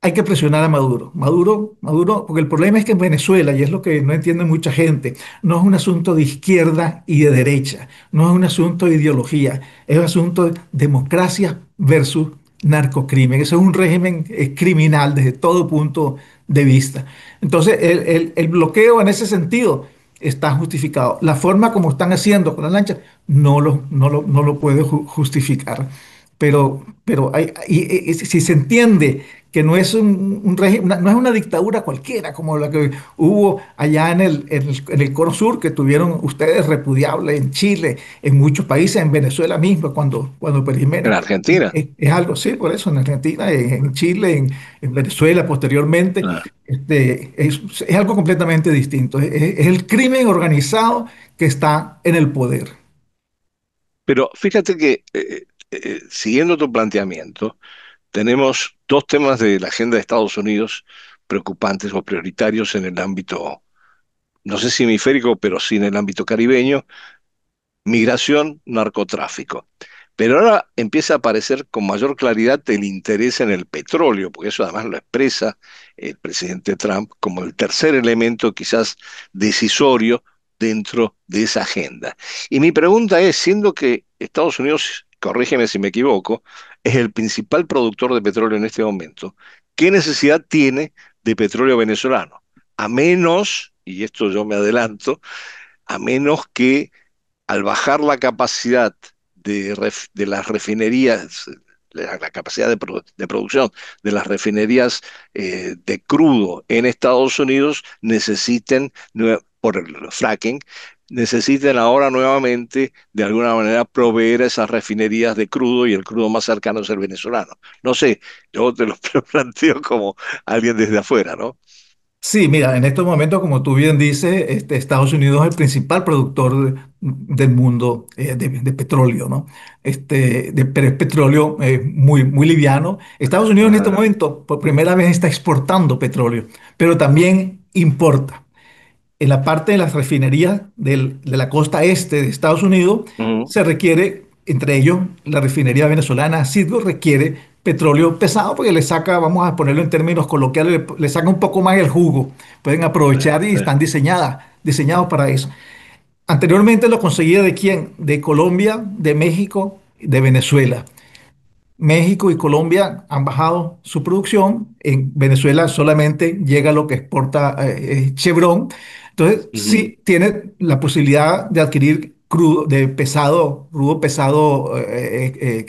[SPEAKER 2] hay que presionar a Maduro. Maduro, porque el problema es que en Venezuela, y es lo que no entiende mucha gente, no es un asunto de izquierda y de derecha, no es un asunto de ideología, es un asunto de democracia versus narcocrimen. Eso es un régimen criminal desde todo punto de vista. Entonces, el bloqueo en ese sentido está justificado. La forma como están haciendo con la lancha no lo puede justificar. Si se entiende que no es un régimen, no es una dictadura cualquiera como la que hubo allá en el Cono Sur, que tuvieron ustedes repudiable en Chile, en muchos países, en Venezuela mismo, cuando Pérez
[SPEAKER 1] En
[SPEAKER 2] Jiménez.
[SPEAKER 1] Argentina.
[SPEAKER 2] Es algo, sí, por eso, en Argentina, en Chile, en Venezuela posteriormente,
[SPEAKER 1] Ah.
[SPEAKER 2] es algo completamente distinto. Es el crimen organizado que está en el poder.
[SPEAKER 1] Pero fíjate que, siguiendo tu planteamiento, tenemos dos temas de la agenda de Estados Unidos preocupantes o prioritarios en el ámbito, no sé si hemisférico, pero sí en el ámbito caribeño: migración, narcotráfico. Pero ahora empieza a aparecer con mayor claridad el interés en el petróleo, porque eso además lo expresa el presidente Trump como el tercer elemento quizás decisorio dentro de esa agenda. Y mi pregunta es, siendo que Estados Unidos, corrígeme si me equivoco, es el principal productor de petróleo en este momento, ¿qué necesidad tiene de petróleo venezolano? A menos, y esto yo me adelanto, a menos que al bajar la capacidad de las refinerías, la capacidad de producción de las refinerías de crudo en Estados Unidos, necesiten por el fracking, necesiten ahora nuevamente de alguna manera proveer esas refinerías de crudo y el crudo más cercano es el venezolano. No sé, yo te lo planteo como alguien desde afuera, ¿no?
[SPEAKER 2] Sí, mira, en estos momentos, como tú bien dices, Estados Unidos es el principal productor del mundo de petróleo, ¿no? Pero es petróleo muy, muy liviano. Estados Unidos en este
[SPEAKER 1] Ajá.
[SPEAKER 2] momento, por primera vez, está exportando petróleo, pero también importa. En la parte de las refinerías de la costa este de Estados Unidos
[SPEAKER 1] Ujú.
[SPEAKER 2] se requiere, entre ellos la refinería venezolana Citgo requiere petróleo pesado porque le saca, vamos a ponerlo en términos coloquiales, le saca un poco más el jugo. Pueden
[SPEAKER 1] Sí,
[SPEAKER 2] aprovechar y
[SPEAKER 1] sí.
[SPEAKER 2] están diseñados para eso. Anteriormente lo conseguía de quién? De Colombia, de México, de Venezuela. México y Colombia han bajado su producción. En Venezuela solamente llega lo que exporta Chevron. Entonces,
[SPEAKER 1] Ujú.
[SPEAKER 2] sí tiene la posibilidad de adquirir crudo, de pesado, crudo pesado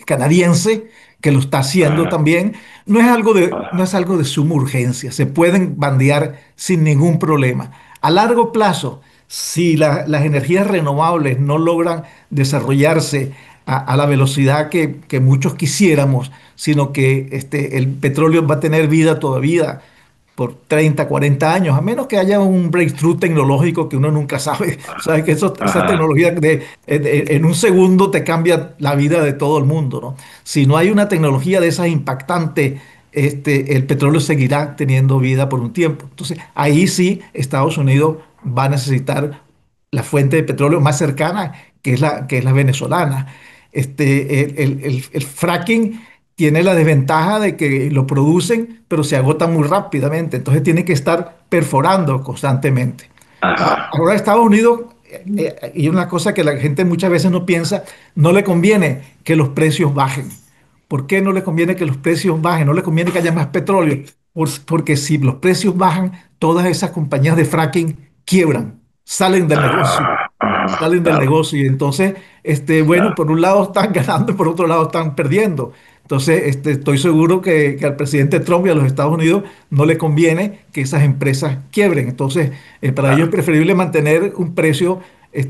[SPEAKER 2] canadiense, que lo está haciendo
[SPEAKER 1] Ah,
[SPEAKER 2] también. No
[SPEAKER 1] ah,
[SPEAKER 2] es algo de suma urgencia. Se pueden bandear sin ningún problema. A largo plazo, si las energías renovables no logran desarrollarse a la velocidad que muchos quisiéramos, sino que el petróleo va a tener vida todavía por 30 40 años, a menos que haya un breakthrough tecnológico que uno nunca sabe. Sabes que esa
[SPEAKER 1] ajá.
[SPEAKER 2] tecnología en un segundo te cambia la vida de todo el mundo, ¿no? Si no hay una tecnología de esas impactante, el petróleo seguirá teniendo vida por un tiempo. Entonces, ahí sí Estados Unidos va a necesitar la fuente de petróleo más cercana, que es la venezolana. El fracking tiene la desventaja de que lo producen, pero se agota muy rápidamente, entonces tiene que estar perforando constantemente.
[SPEAKER 1] Ajá.
[SPEAKER 2] Ahora Estados Unidos, y una cosa que la gente muchas veces no piensa, no le conviene que los precios bajen. ¿Por qué no le conviene que los precios bajen? No le conviene que haya más petróleo. Porque si los precios bajan, todas esas compañías de fracking quiebran, salen del negocio salen del
[SPEAKER 1] Claro,
[SPEAKER 2] negocio. Y entonces, bueno,
[SPEAKER 1] claro.
[SPEAKER 2] por un lado están ganando, por otro lado están perdiendo. Entonces, estoy seguro que al presidente Trump y a los Estados Unidos no le conviene que esas empresas quiebren. Entonces, para ellos es
[SPEAKER 1] Claro.
[SPEAKER 2] preferible mantener un precio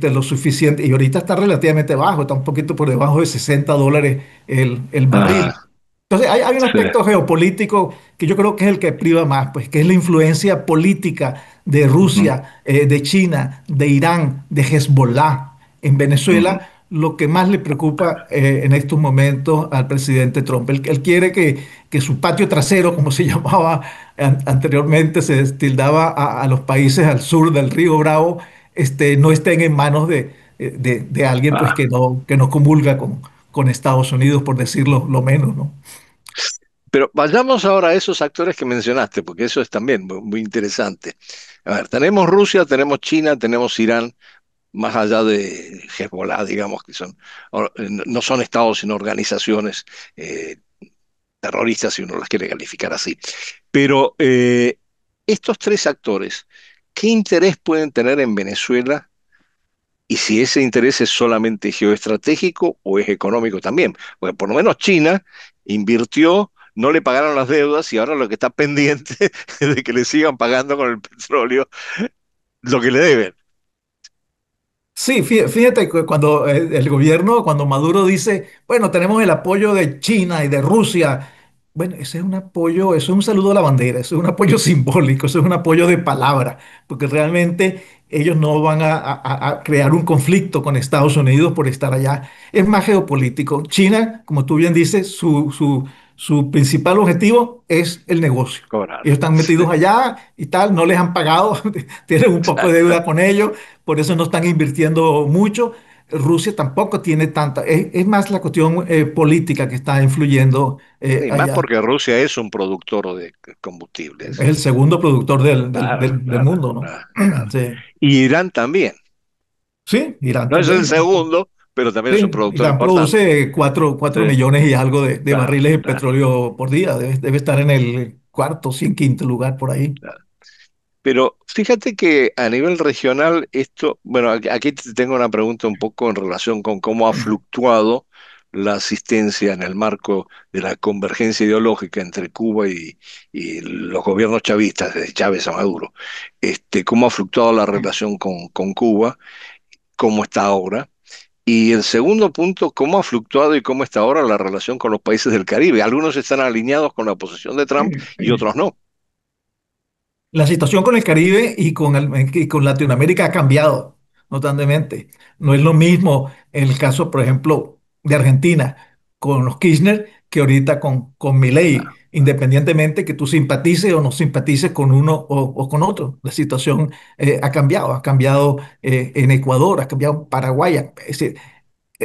[SPEAKER 2] lo suficiente. Y ahorita está relativamente bajo, está un poquito por debajo de $60 el barril.
[SPEAKER 1] Ajá.
[SPEAKER 2] Entonces, hay un
[SPEAKER 1] Sí.
[SPEAKER 2] aspecto geopolítico que yo creo que es el que priva más, pues, que es la influencia política de
[SPEAKER 1] Ujú,
[SPEAKER 2] Rusia, de China, de Irán, de Hezbollah en
[SPEAKER 1] ujú.
[SPEAKER 2] Venezuela, lo que más le preocupa en estos momentos al presidente Trump. Él quiere que su patio trasero, como se llamaba anteriormente, se tildaba a los países al sur del río Bravo, no estén en manos de alguien pues,
[SPEAKER 1] Ah.
[SPEAKER 2] que no comulga con Estados Unidos, por decirlo lo menos, ¿no?
[SPEAKER 1] Pero vayamos ahora a esos actores que mencionaste, porque eso es también muy, muy interesante. A ver, tenemos Rusia, tenemos China, tenemos Irán, más allá de Hezbollah, digamos, que son, no son estados, sino organizaciones eh, terroristas, si uno las quiere calificar así. Pero estos tres actores, ¿qué interés pueden tener en Venezuela? Y si ese interés es solamente geoestratégico o es económico también. Porque por lo menos China invirtió, no le pagaron las deudas y ahora lo que está pendiente es de que le sigan pagando con el petróleo lo que le deben.
[SPEAKER 2] Sí, fíjate que cuando el gobierno, cuando Maduro dice, bueno, tenemos el apoyo de China y de Rusia, bueno, ese es un apoyo, eso es un saludo a la bandera, eso es un apoyo simbólico, eso es un apoyo de palabra, porque realmente ellos no van a crear un conflicto con Estados Unidos por estar allá. Es más geopolítico. China, como tú bien dices, su principal objetivo es el negocio.
[SPEAKER 1] Cobrar.
[SPEAKER 2] Ellos están metidos allá y tal, no les han pagado, tienen un poco de deuda con ellos, por eso no están invirtiendo mucho. Rusia tampoco tiene tanta, es más la cuestión política que está influyendo
[SPEAKER 1] Y más
[SPEAKER 2] allá.
[SPEAKER 1] porque Rusia es un productor de
[SPEAKER 2] Es
[SPEAKER 1] combustibles.
[SPEAKER 2] el segundo productor
[SPEAKER 1] Claro,
[SPEAKER 2] del
[SPEAKER 1] claro,
[SPEAKER 2] mundo, ¿no?
[SPEAKER 1] claro, claro.
[SPEAKER 2] Sí,
[SPEAKER 1] Y Irán también.
[SPEAKER 2] sí, Irán
[SPEAKER 1] No es el
[SPEAKER 2] también.
[SPEAKER 1] segundo, pero también es un
[SPEAKER 2] Sí,
[SPEAKER 1] productor
[SPEAKER 2] Irán
[SPEAKER 1] importante.
[SPEAKER 2] produce
[SPEAKER 1] Sí,
[SPEAKER 2] 4 millones y algo de
[SPEAKER 1] claro,
[SPEAKER 2] barriles de
[SPEAKER 1] claro,
[SPEAKER 2] petróleo por día. Debe estar en el cuarto, quinto lugar por ahí.
[SPEAKER 1] claro. Pero fíjate que a nivel regional esto, bueno, aquí te tengo una pregunta un poco en relación con cómo ha fluctuado la asistencia en el marco de la convergencia ideológica entre Cuba y los gobiernos chavistas, desde Chávez a Maduro. ¿Cómo ha fluctuado la relación con Cuba? ¿Cómo está ahora? Y el segundo punto, ¿cómo ha fluctuado y cómo está ahora la relación con los países del Caribe? Algunos están alineados con la posición de Trump y otros no.
[SPEAKER 2] La situación con el Caribe y con Latinoamérica ha cambiado notablemente. No es lo mismo en el caso, por ejemplo, de Argentina con los Kirchner que ahorita con Milei, independientemente que tú simpatices o no simpatices con uno o con otro. La situación ha cambiado en Ecuador, ha cambiado en Paraguay. Es decir,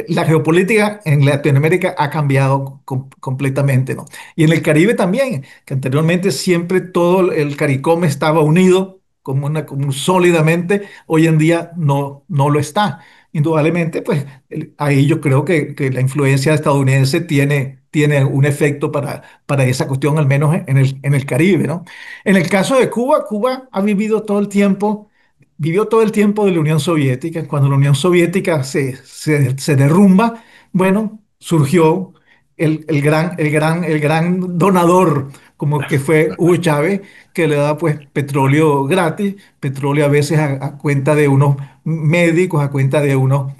[SPEAKER 2] la geopolítica en Latinoamérica ha cambiado completamente, ¿no? Y en el Caribe también, que anteriormente siempre todo el CARICOM estaba unido como sólidamente, hoy en día no lo está. Indudablemente, pues ahí yo creo que la influencia estadounidense tiene un efecto para esa cuestión, al menos en el Caribe, ¿no? En el caso de Cuba, Cuba ha vivido todo el tiempo vivió todo el tiempo de la Unión Soviética. Cuando la Unión Soviética se derrumba, bueno, surgió el gran donador, como que fue Hugo Chávez, que le da pues petróleo gratis, petróleo a veces a cuenta de unos médicos, a cuenta de unos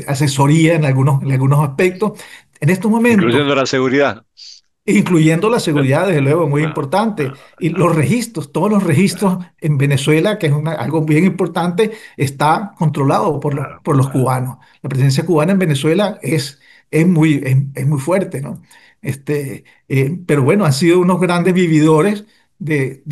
[SPEAKER 2] asesoría en algunos aspectos. En estos momentos,
[SPEAKER 1] Incluyendo la seguridad.
[SPEAKER 2] incluyendo la seguridad, desde luego, muy
[SPEAKER 1] Ah,
[SPEAKER 2] importante.
[SPEAKER 1] ah,
[SPEAKER 2] Y los registros, todos los registros
[SPEAKER 1] ah,
[SPEAKER 2] en Venezuela, que es algo bien importante, está controlado
[SPEAKER 1] claro,
[SPEAKER 2] por los
[SPEAKER 1] claro.
[SPEAKER 2] cubanos. La presencia cubana en Venezuela es muy fuerte, ¿no? Pero bueno, han sido unos grandes vividores del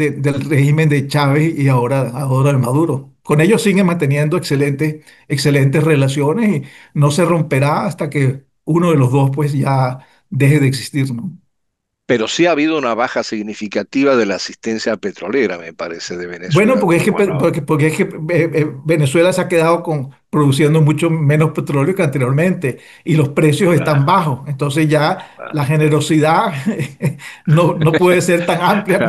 [SPEAKER 2] régimen de Chávez y ahora de Maduro. Con ellos siguen manteniendo excelentes relaciones y no se romperá hasta que uno de los dos pues ya deje de existir, ¿no?
[SPEAKER 1] Pero sí ha habido una baja significativa de la asistencia petrolera, me parece, de
[SPEAKER 2] Bueno,
[SPEAKER 1] Venezuela a Cuba, ¿no?
[SPEAKER 2] porque es que Venezuela se ha quedado produciendo mucho menos petróleo que anteriormente y los precios están
[SPEAKER 1] Ah,
[SPEAKER 2] bajos. Entonces ya
[SPEAKER 1] ah.
[SPEAKER 2] la generosidad no puede ser tan amplia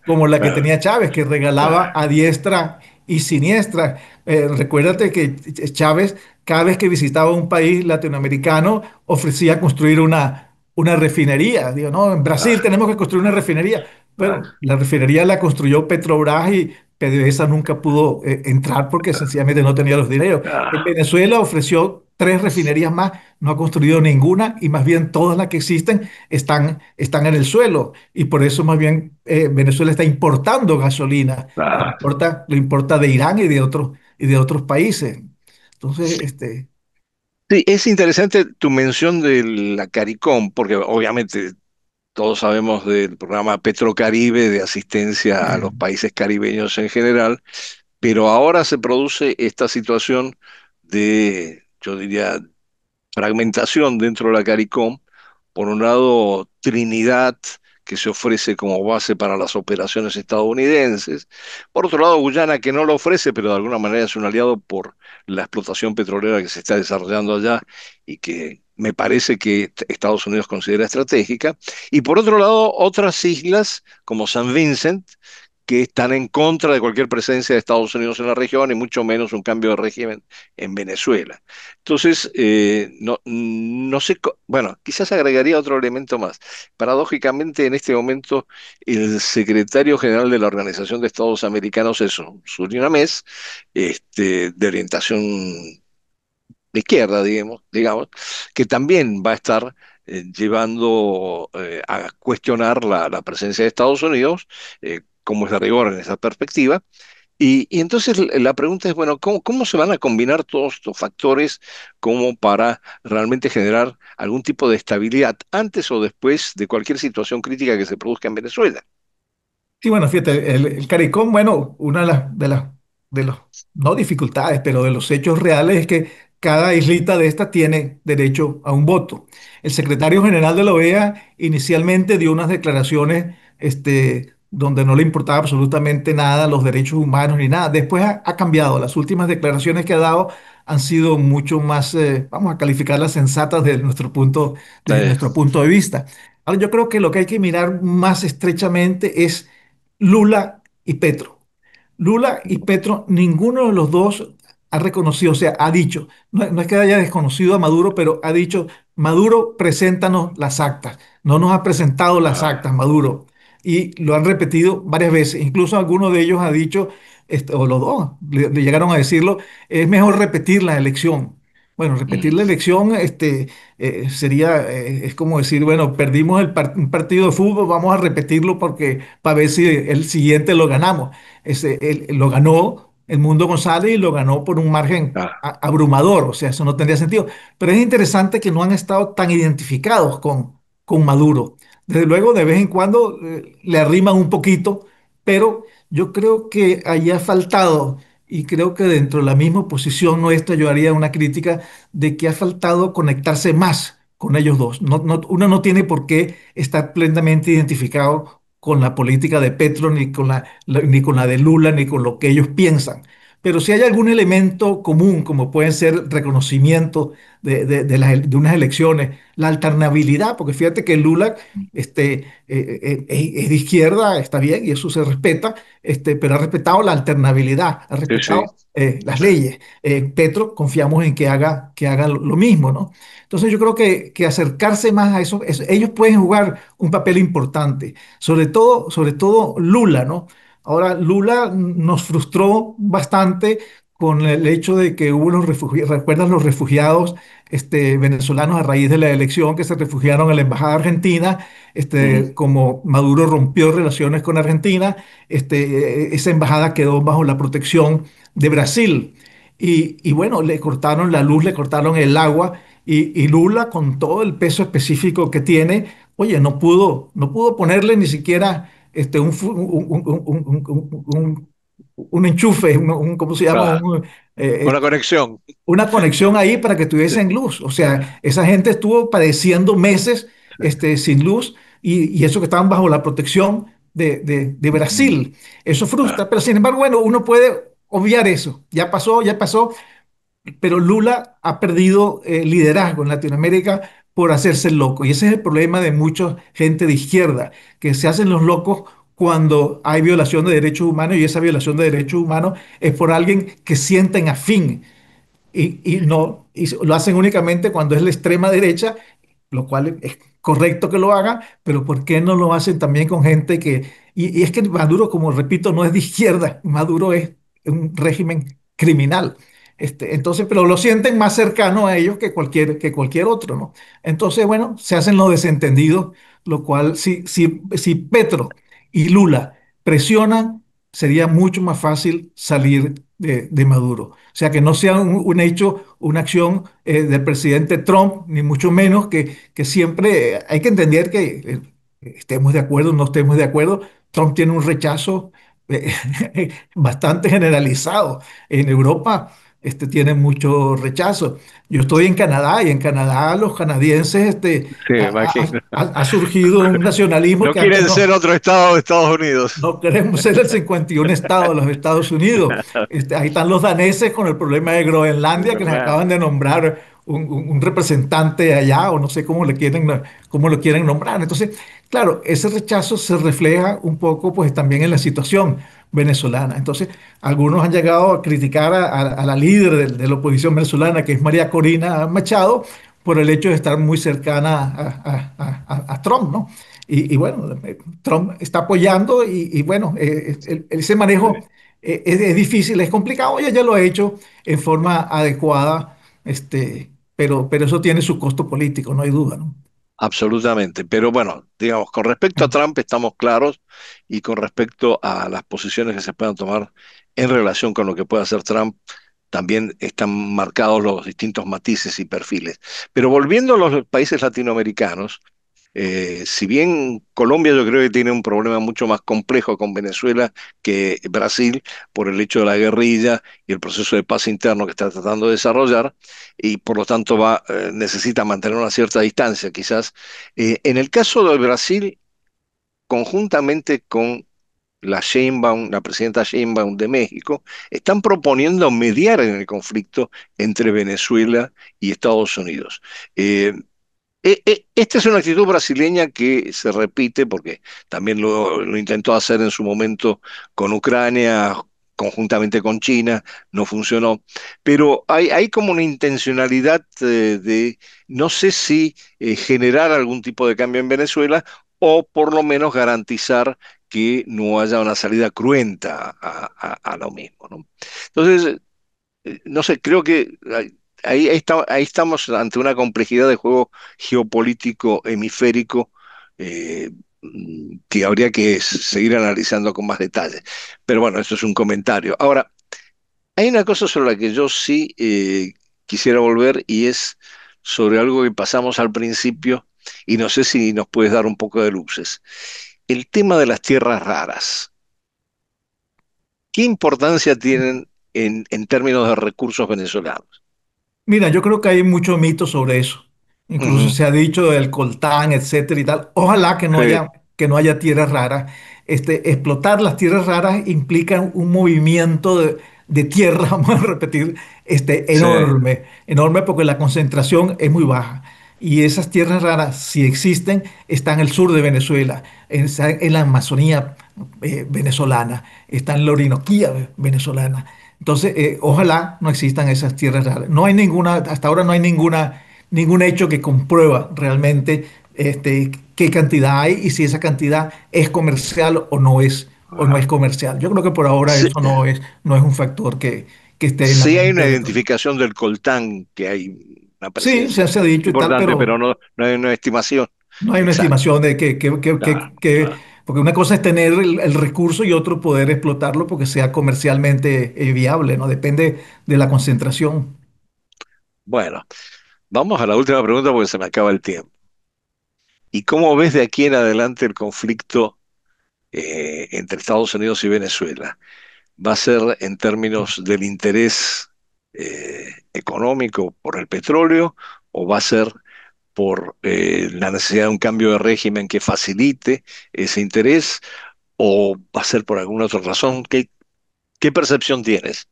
[SPEAKER 2] como la que tenía Chávez, que regalaba a diestra y siniestra. Recuérdate que Chávez, cada vez que visitaba un país latinoamericano, ofrecía construir una refinería. Digo, no, en Brasil
[SPEAKER 1] Ah,
[SPEAKER 2] tenemos que construir una refinería.
[SPEAKER 1] ah,
[SPEAKER 2] Bueno, la refinería la construyó Petrobras y PDVSA nunca pudo entrar porque sencillamente no tenía los dineros. En
[SPEAKER 1] ah,
[SPEAKER 2] Venezuela ofreció tres refinerías más, no ha construido ninguna y más bien todas las que existen están en el suelo. Y por eso más bien Venezuela está importando gasolina,
[SPEAKER 1] ah.
[SPEAKER 2] lo importa de Irán y de otros países. Entonces,
[SPEAKER 1] Sí, es interesante tu mención de la CARICOM, porque obviamente todos sabemos del programa Petrocaribe de asistencia a
[SPEAKER 2] eh,
[SPEAKER 1] los países caribeños en general, pero ahora se produce esta situación de, yo diría, fragmentación dentro de la CARICOM. Por un lado, Trinidad, que se ofrece como base para las operaciones estadounidenses. Por otro lado, Guyana, que no lo ofrece, pero de alguna manera es un aliado por la explotación petrolera que se está desarrollando allá y que me parece que Estados Unidos considera estratégica. Y por otro lado, otras islas como San Vincent, que están en contra de cualquier presencia de Estados Unidos en la región y mucho menos un cambio de régimen en Venezuela. Entonces, no sé, bueno, quizás agregaría otro elemento más. Paradójicamente, en este momento, el secretario general de la Organización de Estados Americanos es un surinamés, de orientación de izquierda, digamos, que también va a estar llevando a cuestionar la presencia de Estados Unidos, como es de rigor en esa perspectiva. Y entonces la pregunta es, bueno, ¿cómo se van a combinar todos estos factores como para realmente generar algún tipo de estabilidad antes o después de cualquier situación crítica que se produzca en Venezuela?
[SPEAKER 2] sí, bueno, fíjate, el CARICOM, bueno, una de las, no dificultades, pero de los hechos reales es que cada islita de estas tiene derecho a un voto. El secretario general de la OEA inicialmente dio unas declaraciones, donde no le importaba absolutamente nada los derechos humanos ni nada. Después ha cambiado. Las últimas declaraciones que ha dado han sido mucho más, vamos a calificarlas sensatas desde
[SPEAKER 1] Eh,
[SPEAKER 2] nuestro punto de vista. Ahora, yo creo que lo que hay que mirar más estrechamente es Lula y Petro. Lula y Petro, ninguno de los dos ha reconocido, o sea, ha dicho, no es que haya desconocido a Maduro, pero ha dicho, Maduro, preséntanos las actas. No nos ha presentado las
[SPEAKER 1] Ah,
[SPEAKER 2] actas, Maduro. Y lo han repetido varias veces. Incluso alguno de ellos ha dicho, o los dos le llegaron a decirlo, es mejor repetir la elección. Bueno, repetir
[SPEAKER 1] mm,
[SPEAKER 2] la elección sería, es como decir, bueno, perdimos un partido de fútbol, vamos a repetirlo porque para ver si el siguiente lo ganamos. Lo ganó el Mundo González y lo ganó por un margen
[SPEAKER 1] ah,
[SPEAKER 2] abrumador, o sea, eso no tendría sentido. Pero es interesante que no han estado tan identificados con Maduro. Desde luego, de vez en cuando le arriman un poquito, pero yo creo que allí ha faltado, y creo que dentro de la misma posición nuestra yo haría una crítica de que ha faltado conectarse más con ellos dos. Uno no tiene por qué estar plenamente identificado con la política de Petro, ni con la de Lula, ni con lo que ellos piensan. Pero si hay algún elemento común, como pueden ser reconocimiento de unas elecciones, la alternabilidad, porque fíjate que Lula es de izquierda, está bien, y eso se respeta, pero ha respetado la alternabilidad, ha
[SPEAKER 1] sí, sí,
[SPEAKER 2] respetado las leyes. Petro, confiamos en que haga lo mismo, ¿no? Entonces yo creo que acercarse más a eso, ellos pueden jugar un papel importante, sobre todo Lula, ¿no? Ahora, Lula nos frustró bastante con el hecho de que hubo los refugiados, ¿recuerdas los refugiados venezolanos a raíz de la elección que se refugiaron en la embajada argentina?
[SPEAKER 1] mm,
[SPEAKER 2] Como Maduro rompió relaciones con Argentina, esa embajada quedó bajo la protección de Brasil. Y bueno, le cortaron la luz, le cortaron el agua y Lula, con todo el peso específico que tiene, oye, no pudo ponerle ni siquiera un enchufe, ¿cómo se llama?
[SPEAKER 1] ah, una conexión.
[SPEAKER 2] Una conexión ahí para que
[SPEAKER 1] Sí,
[SPEAKER 2] tuviesen luz. O sea, esa gente estuvo padeciendo meses sin luz y eso que estaban bajo la protección de
[SPEAKER 1] mm,
[SPEAKER 2] Brasil. Eso
[SPEAKER 1] ah,
[SPEAKER 2] frustra, pero sin embargo, bueno, uno puede obviar eso. Ya pasó, pero Lula ha perdido liderazgo en Latinoamérica por hacerse el loco. Y ese es el problema de mucha gente de izquierda, que se hacen los locos cuando hay violación de derechos humanos y esa violación de derechos humanos es por alguien que sienten afín y lo hacen únicamente cuando es la extrema derecha, lo cual es correcto que lo hagan, pero ¿por qué no lo hacen también con gente y es que Maduro, como repito, no es de izquierda, Maduro es un régimen criminal. Entonces, pero lo sienten más cercano a ellos que cualquier otro, ¿no? Entonces, bueno, se hacen los desentendidos, lo cual, si Petro y Lula presionan, sería mucho más fácil salir de Maduro. O sea, que no sea un hecho, una acción del presidente Trump, ni mucho menos que siempre hay que entender que estemos de acuerdo o no estemos de acuerdo, Trump tiene un rechazo eh, bastante generalizado. En Europa tiene mucho rechazo. Yo estoy en Canadá y en Canadá los canadienses
[SPEAKER 1] sí, me
[SPEAKER 2] ha,
[SPEAKER 1] imagino.
[SPEAKER 2] ha surgido un nacionalismo
[SPEAKER 1] No
[SPEAKER 2] que antes
[SPEAKER 1] quieren ser
[SPEAKER 2] no.
[SPEAKER 1] otro estado de Estados Unidos.
[SPEAKER 2] No queremos ser el 51 estado de los Estados Unidos. Ahí están los daneses con el problema de
[SPEAKER 1] Es
[SPEAKER 2] Groenlandia, que les
[SPEAKER 1] verdad.
[SPEAKER 2] acaban de nombrar un representante allá, o no sé cómo lo quieren nombrar. Entonces, claro, ese rechazo se refleja un poco pues también en la situación venezolana. Entonces, algunos han llegado a criticar a la líder de la oposición venezolana, que es María Corina Machado, por el hecho de estar muy cercana a Trump, ¿no? Y bueno, Trump está apoyando y bueno, ese manejo es difícil, es complicado. Ella ya lo ha hecho en forma adecuada, pero eso tiene su costo político, no hay duda, ¿no?
[SPEAKER 1] Absolutamente. Pero bueno, digamos, con respecto a Trump estamos claros y con respecto a las posiciones que se puedan tomar en relación con lo que pueda hacer Trump, también están marcados los distintos matices y perfiles. Pero volviendo a los países latinoamericanos, si bien Colombia yo creo que tiene un problema mucho más complejo con Venezuela que Brasil por el hecho de la guerrilla y el proceso de paz interno que está tratando de desarrollar y por lo tanto necesita mantener una cierta distancia quizás. En el caso de Brasil, conjuntamente con la Sheinbaum, la presidenta Sheinbaum de México, están proponiendo mediar en el conflicto entre Venezuela y Estados Unidos. Eh, Esta es una actitud brasileña que se repite porque también lo intentó hacer en su momento con Ucrania, conjuntamente con China, no funcionó. Pero hay como una intencionalidad no sé si generar algún tipo de cambio en Venezuela o por lo menos garantizar que no haya una salida cruenta a lo mismo, ¿no? Entonces, no sé, creo que ahí estamos ante una complejidad de juego geopolítico hemisférico que habría que seguir analizando con más detalle. Pero bueno, eso es un comentario. Ahora, hay una cosa sobre la que yo sí quisiera volver y es sobre algo que pasamos al principio y no sé si nos puedes dar un poco de luces. El tema de las tierras raras. ¿Qué importancia tienen en términos de recursos venezolanos?
[SPEAKER 2] Mira, yo creo que hay mucho mito sobre eso. Incluso
[SPEAKER 1] Ujú.
[SPEAKER 2] se ha dicho del coltán, etcétera y tal. Ojalá
[SPEAKER 1] Sí,
[SPEAKER 2] que no haya tierras raras. Explotar las tierras raras implica un movimiento de tierra, vamos a repetir,
[SPEAKER 1] sí,
[SPEAKER 2] enorme, enorme porque la concentración es muy baja. Y esas tierras raras, si existen, están en el sur de Venezuela, en la Amazonía venezolana, están en la Orinoquía venezolana. Entonces, ojalá no existan esas tierras raras. No hay ninguna, hasta ahora no hay ningún hecho que comprueba realmente qué cantidad hay y si esa cantidad es comercial o no es
[SPEAKER 1] ah,
[SPEAKER 2] comercial. Yo creo que por ahora
[SPEAKER 1] sí,
[SPEAKER 2] eso no es un factor que esté en la
[SPEAKER 1] sí hay una
[SPEAKER 2] mente de todo.
[SPEAKER 1] identificación del coltán, que hay una
[SPEAKER 2] Sí,
[SPEAKER 1] presencia
[SPEAKER 2] se ha dicho y tal,
[SPEAKER 1] importante, pero
[SPEAKER 2] pero
[SPEAKER 1] no hay una estimación
[SPEAKER 2] no hay una
[SPEAKER 1] exacta.
[SPEAKER 2] estimación de
[SPEAKER 1] Claro, claro.
[SPEAKER 2] porque una cosa es tener el recurso y otro poder explotarlo porque sea comercialmente viable, ¿no? Depende de la concentración.
[SPEAKER 1] Bueno, vamos a la última pregunta porque se me acaba el tiempo. ¿Y cómo ves de aquí en adelante el conflicto entre Estados Unidos y Venezuela? ¿Va a ser en términos del interés económico por el petróleo o va a ser por la necesidad de un cambio de régimen que facilite ese interés o va a ser por alguna otra razón? ¿Qué percepción tienes?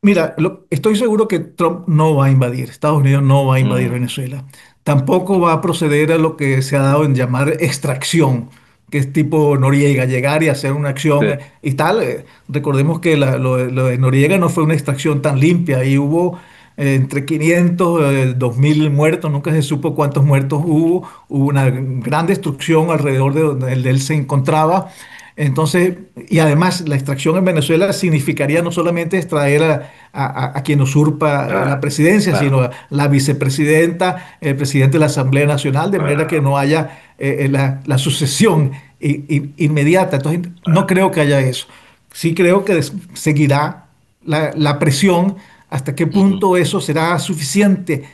[SPEAKER 2] Mira, estoy seguro que Trump no va a invadir, Estados Unidos no va a invadir
[SPEAKER 1] Mm,
[SPEAKER 2] Venezuela. Tampoco va a proceder a lo que se ha dado en llamar extracción, que es tipo Noriega, llegar y hacer una
[SPEAKER 1] sí,
[SPEAKER 2] acción y tal. Recordemos que lo de Noriega no fue una extracción tan limpia y hubo entre 500 2000 muertos, nunca se supo cuántos muertos hubo una gran destrucción alrededor de donde él se encontraba. Entonces, y además la extracción en Venezuela significaría no solamente extraer a quien usurpa la
[SPEAKER 1] claro,
[SPEAKER 2] presidencia,
[SPEAKER 1] claro,
[SPEAKER 2] sino a la vicepresidenta, el presidente de la Asamblea Nacional, de manera que
[SPEAKER 1] claro,
[SPEAKER 2] no haya la sucesión inmediata. Entonces, no creo que haya eso. Sí creo que seguirá la presión hasta qué
[SPEAKER 1] ujú,
[SPEAKER 2] punto eso será suficiente.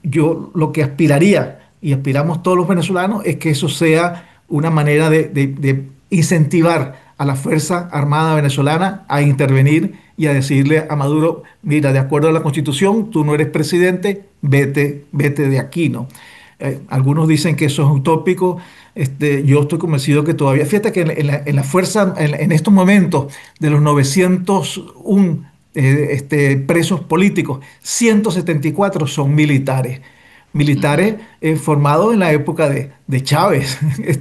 [SPEAKER 2] Yo lo que aspiraría, y aspiramos todos los venezolanos, es que eso sea una manera de incentivar a la Fuerza Armada venezolana a intervenir y a decirle a Maduro, mira, de acuerdo a la Constitución, tú no eres presidente, vete de aquí, ¿no? Algunos dicen que eso es utópico. Yo estoy convencido que todavía, fíjate que en la fuerza, en estos momentos, de los 901 presos políticos, 174 son militares.
[SPEAKER 1] ujú,
[SPEAKER 2] Militares formados en la época de Chávez,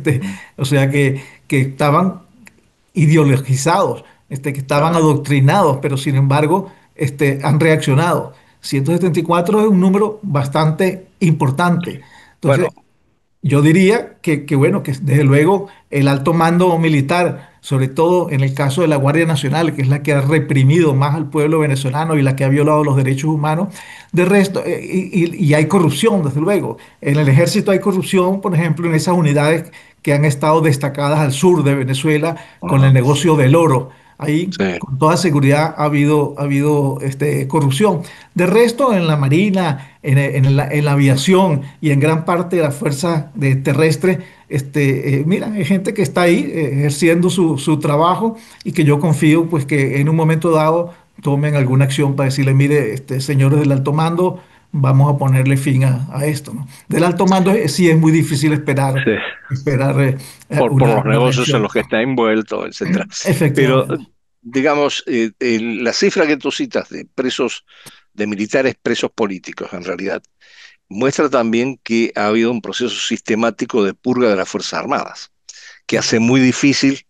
[SPEAKER 1] ujú,
[SPEAKER 2] o sea que estaban ideologizados, que estaban
[SPEAKER 1] claro.
[SPEAKER 2] adoctrinados, pero sin embargo han reaccionado. 174 es un número bastante importante.
[SPEAKER 1] Bueno,
[SPEAKER 2] Entonces, yo diría bueno, que desde luego el alto mando militar, sobre todo en el caso de la Guardia Nacional, que es la que ha reprimido más al pueblo venezolano y la que ha violado los derechos humanos, de resto, y hay corrupción, desde luego. En el ejército hay corrupción, por ejemplo, en esas unidades que han estado destacadas al sur de Venezuela con el
[SPEAKER 1] ajá,
[SPEAKER 2] negocio del oro. Ahí,
[SPEAKER 1] sí.
[SPEAKER 2] con toda seguridad, ha habido corrupción. De resto, en la Marina, en la aviación y en gran parte de las fuerzas terrestres, mira, hay gente que está ahí ejerciendo su trabajo y que yo confío pues que en un momento dado tomen alguna acción para decirle, mire, señores del alto mando, vamos a ponerle fin a esto, ¿no? Del alto mando sí es muy difícil
[SPEAKER 1] Sí.
[SPEAKER 2] esperar
[SPEAKER 1] Por los
[SPEAKER 2] una
[SPEAKER 1] negocios en
[SPEAKER 2] reacción.
[SPEAKER 1] los que está envuelto, etcétera. Pero,
[SPEAKER 2] Efectivamente.
[SPEAKER 1] digamos, la cifra que tú citas de presos, de militares presos políticos, en realidad, muestra también que ha habido un proceso sistemático de purga de las Fuerzas Armadas, que hace muy difícil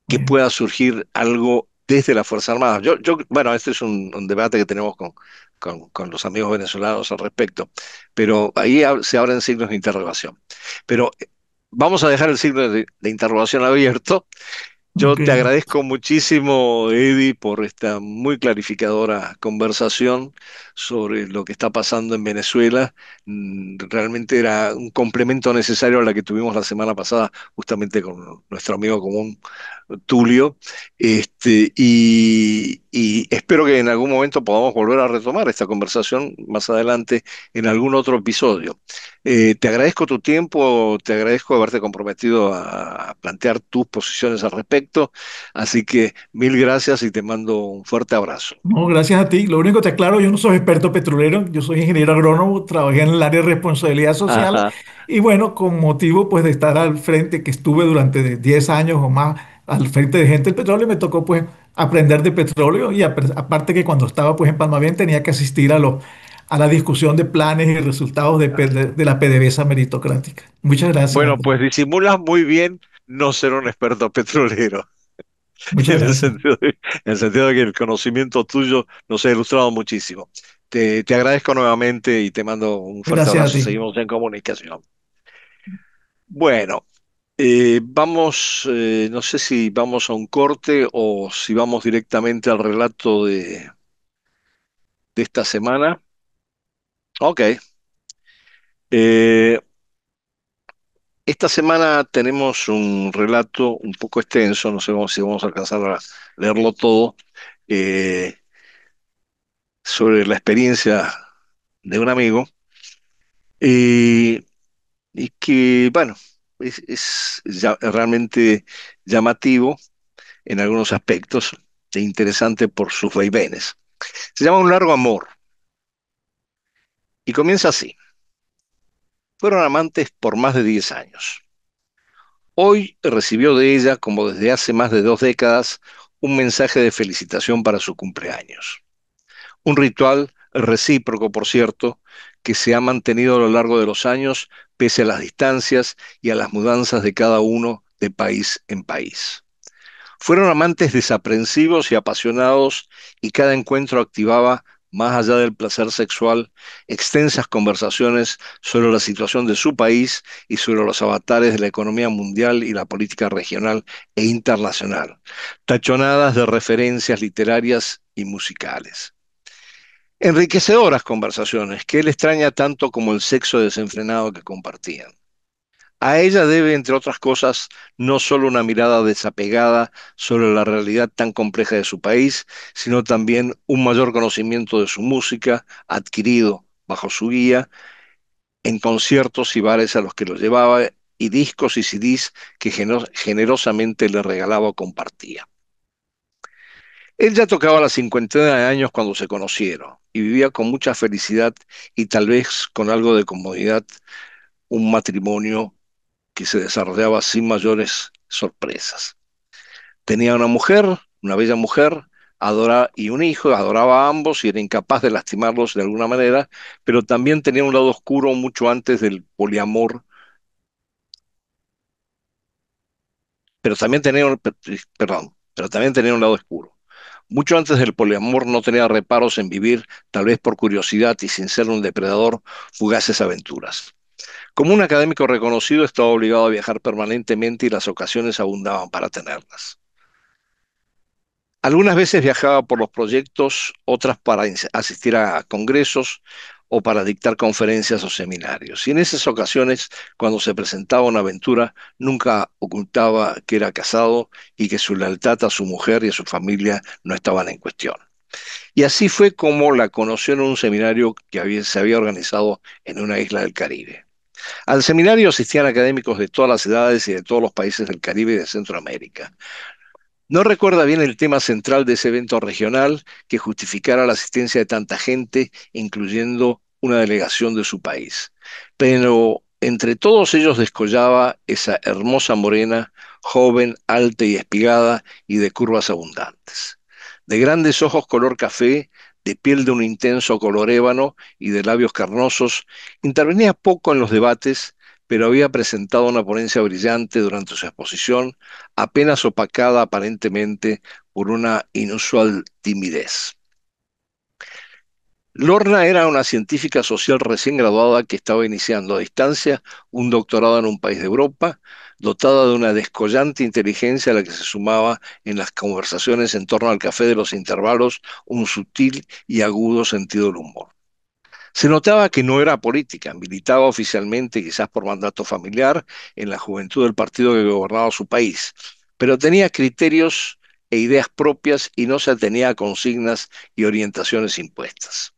[SPEAKER 1] que
[SPEAKER 2] Bueno,
[SPEAKER 1] pueda surgir algo desde las Fuerzas Armadas. Bueno, este es un debate que tenemos con los amigos venezolanos al respecto, pero ahí se abren signos de interrogación. Pero vamos a dejar el signo de interrogación abierto. Yo
[SPEAKER 2] ok.
[SPEAKER 1] te agradezco muchísimo, Eddie, por esta muy clarificadora conversación sobre lo que está pasando en Venezuela. Realmente era un complemento necesario a la que tuvimos la semana pasada, justamente con nuestro amigo común, Tulio. Y espero que en algún momento podamos volver a retomar esta conversación más adelante en algún otro episodio. Te agradezco tu tiempo, te agradezco haberte comprometido a plantear tus posiciones al respecto, así que mil gracias y te mando un fuerte abrazo.
[SPEAKER 2] No, gracias a ti. Lo único que te aclaro, yo no soy experto petrolero, yo soy ingeniero agrónomo, trabajé en el área de responsabilidad social
[SPEAKER 1] Ajá.
[SPEAKER 2] y bueno, con motivo pues de estar al frente, que estuve durante 10 años o más al frente de gente del petróleo, me tocó pues aprender de petróleo y aparte que cuando estaba pues en Palma Bien tenía que asistir a la discusión de planes y resultados de la PDVSA meritocrática. Muchas gracias,
[SPEAKER 1] Bueno,
[SPEAKER 2] Andrés.
[SPEAKER 1] pues disimulas muy bien no ser un experto petrolero,
[SPEAKER 2] Muchas
[SPEAKER 1] en el
[SPEAKER 2] gracias.
[SPEAKER 1] sentido en el sentido de que el conocimiento tuyo nos ha ilustrado muchísimo. Te agradezco nuevamente y te mando un fuerte
[SPEAKER 2] Gracias a
[SPEAKER 1] abrazo.
[SPEAKER 2] ti.
[SPEAKER 1] Seguimos en comunicación. Bueno. Vamos, no sé si vamos a un corte o si vamos directamente al relato de esta semana. Ok. Eh, esta semana tenemos un relato un poco extenso, no sé si vamos a alcanzar a leerlo todo, eh, sobre la experiencia de un amigo eh, y que, bueno, es realmente llamativo en algunos aspectos e interesante por sus vaivenes. Se llama Un largo amor y comienza así. Fueron amantes por más de 10 años. Hoy recibió de ella, como desde hace más de 2 décadas, un mensaje de felicitación para su cumpleaños. Un ritual recíproco, por cierto, que se ha mantenido a lo largo de los años, pese a las distancias y a las mudanzas de cada uno de país en país. Fueron amantes desaprensivos y apasionados y cada encuentro activaba, más allá del placer sexual, extensas conversaciones sobre la situación de su país y sobre los avatares de la economía mundial y la política regional e internacional, tachonadas de referencias literarias y musicales. Enriquecedoras conversaciones que él extraña tanto como el sexo desenfrenado que compartían. A ella debe, entre otras cosas, no solo una mirada desapegada sobre la realidad tan compleja de su país, sino también un mayor conocimiento de su música, adquirido bajo su guía, en conciertos y bares a los que los llevaba, y discos y CDs que generosamente le regalaba o compartía. Él ya tocaba la cincuentena de años cuando se conocieron, y vivía con mucha felicidad y tal vez con algo de comodidad un matrimonio que se desarrollaba sin mayores sorpresas. Tenía una mujer, una bella mujer, y un hijo, adoraba a ambos y era incapaz de lastimarlos de alguna manera, pero también tenía un lado oscuro mucho antes del poliamor, pero también tenía perdón, pero también tenía un lado oscuro. Mucho antes del poliamor no tenía reparos en vivir, tal vez por curiosidad y sin ser un depredador, fugaces aventuras. Como un académico reconocido, estaba obligado a viajar permanentemente y las ocasiones abundaban para tenerlas. Algunas veces viajaba por los proyectos, otras para asistir a congresos o para dictar conferencias o seminarios. Y en esas ocasiones, cuando se presentaba una aventura, nunca ocultaba que era casado y que su lealtad a su mujer y a su familia no estaban en cuestión. Y así fue como la conoció en un seminario que se había organizado en una isla del Caribe. Al seminario asistían académicos de todas las edades y de todos los países del Caribe y de Centroamérica. No recuerda bien el tema central de ese evento regional que justificara la asistencia de tanta gente, incluyendo una delegación de su país. Pero entre todos ellos descollaba esa hermosa morena, joven, alta y espigada y de curvas abundantes. De grandes ojos color café, de piel de un intenso color ébano y de labios carnosos, intervenía poco en los debates, pero había presentado una ponencia brillante durante su exposición, apenas opacada aparentemente por una inusual timidez. Lorna era una científica social recién graduada que estaba iniciando a distancia un doctorado en un país de Europa, dotada de una descollante inteligencia a la que se sumaba en las conversaciones en torno al café de los intervalos un sutil y agudo sentido del humor. Se notaba que no era política, militaba oficialmente, quizás por mandato familiar, en la juventud del partido que gobernaba su país, pero tenía criterios e ideas propias y no se atenía a consignas y orientaciones impuestas.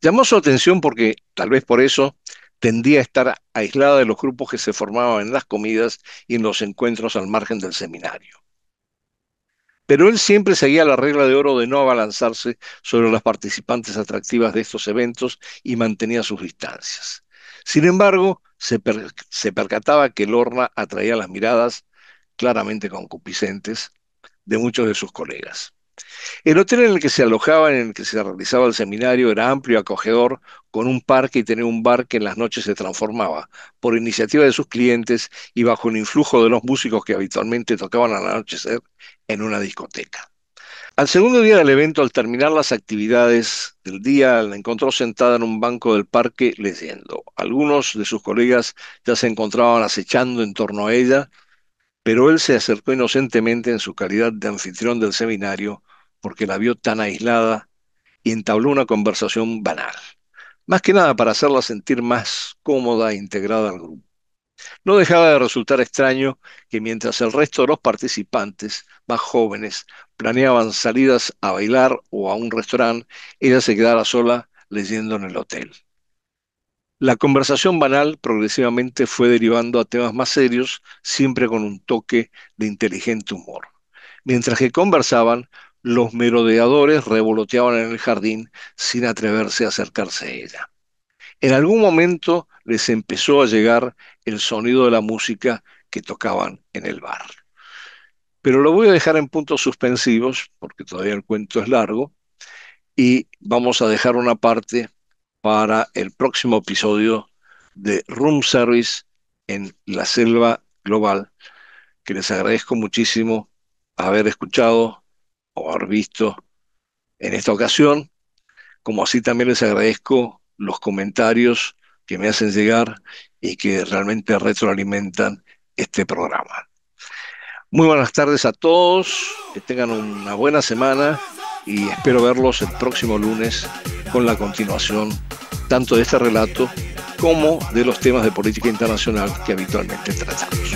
[SPEAKER 1] Llamó su atención porque, tal vez por eso, tendía a estar aislada de los grupos que se formaban en las comidas y en los encuentros al margen del seminario. Pero él siempre seguía la regla de oro de no abalanzarse sobre las participantes atractivas de estos eventos y mantenía sus distancias. Sin embargo, se percataba que Lorna atraía las miradas, claramente concupiscentes, de muchos de sus colegas. El hotel en el que se alojaba, en el que se realizaba el seminario, era amplio y acogedor, con un parque y tenía un bar que en las noches se transformaba, por iniciativa de sus clientes y bajo el influjo de los músicos que habitualmente tocaban al anochecer, en una discoteca. Al segundo día del evento, al terminar las actividades del día, la encontró sentada en un banco del parque leyendo. Algunos de sus colegas ya se encontraban acechando en torno a ella, pero él se acercó inocentemente en su calidad de anfitrión del seminario porque la vio tan aislada y entabló una conversación banal, más que nada para hacerla sentir más cómoda e integrada al grupo. No dejaba de resultar extraño que mientras el resto de los participantes, más jóvenes, planeaban salidas a bailar o a un restaurante, ella se quedara sola leyendo en el hotel. La conversación banal progresivamente fue derivando a temas más serios, siempre con un toque de inteligente humor. Mientras que conversaban, los merodeadores revoloteaban en el jardín sin atreverse a acercarse a ella. En algún momento les empezó a llegar el sonido de la música que tocaban en el bar. Pero lo voy a dejar en puntos suspensivos, porque todavía el cuento es largo, y vamos a dejar una parte para el próximo episodio de Room Service en la Selva Global, que les agradezco muchísimo haber escuchado o haber visto en esta ocasión, como así también les agradezco los comentarios que me hacen llegar y que realmente retroalimentan este programa. Muy buenas tardes a todos, que tengan una buena semana y espero verlos el próximo lunes con la continuación tanto de este relato como de los temas de política internacional que habitualmente tratamos.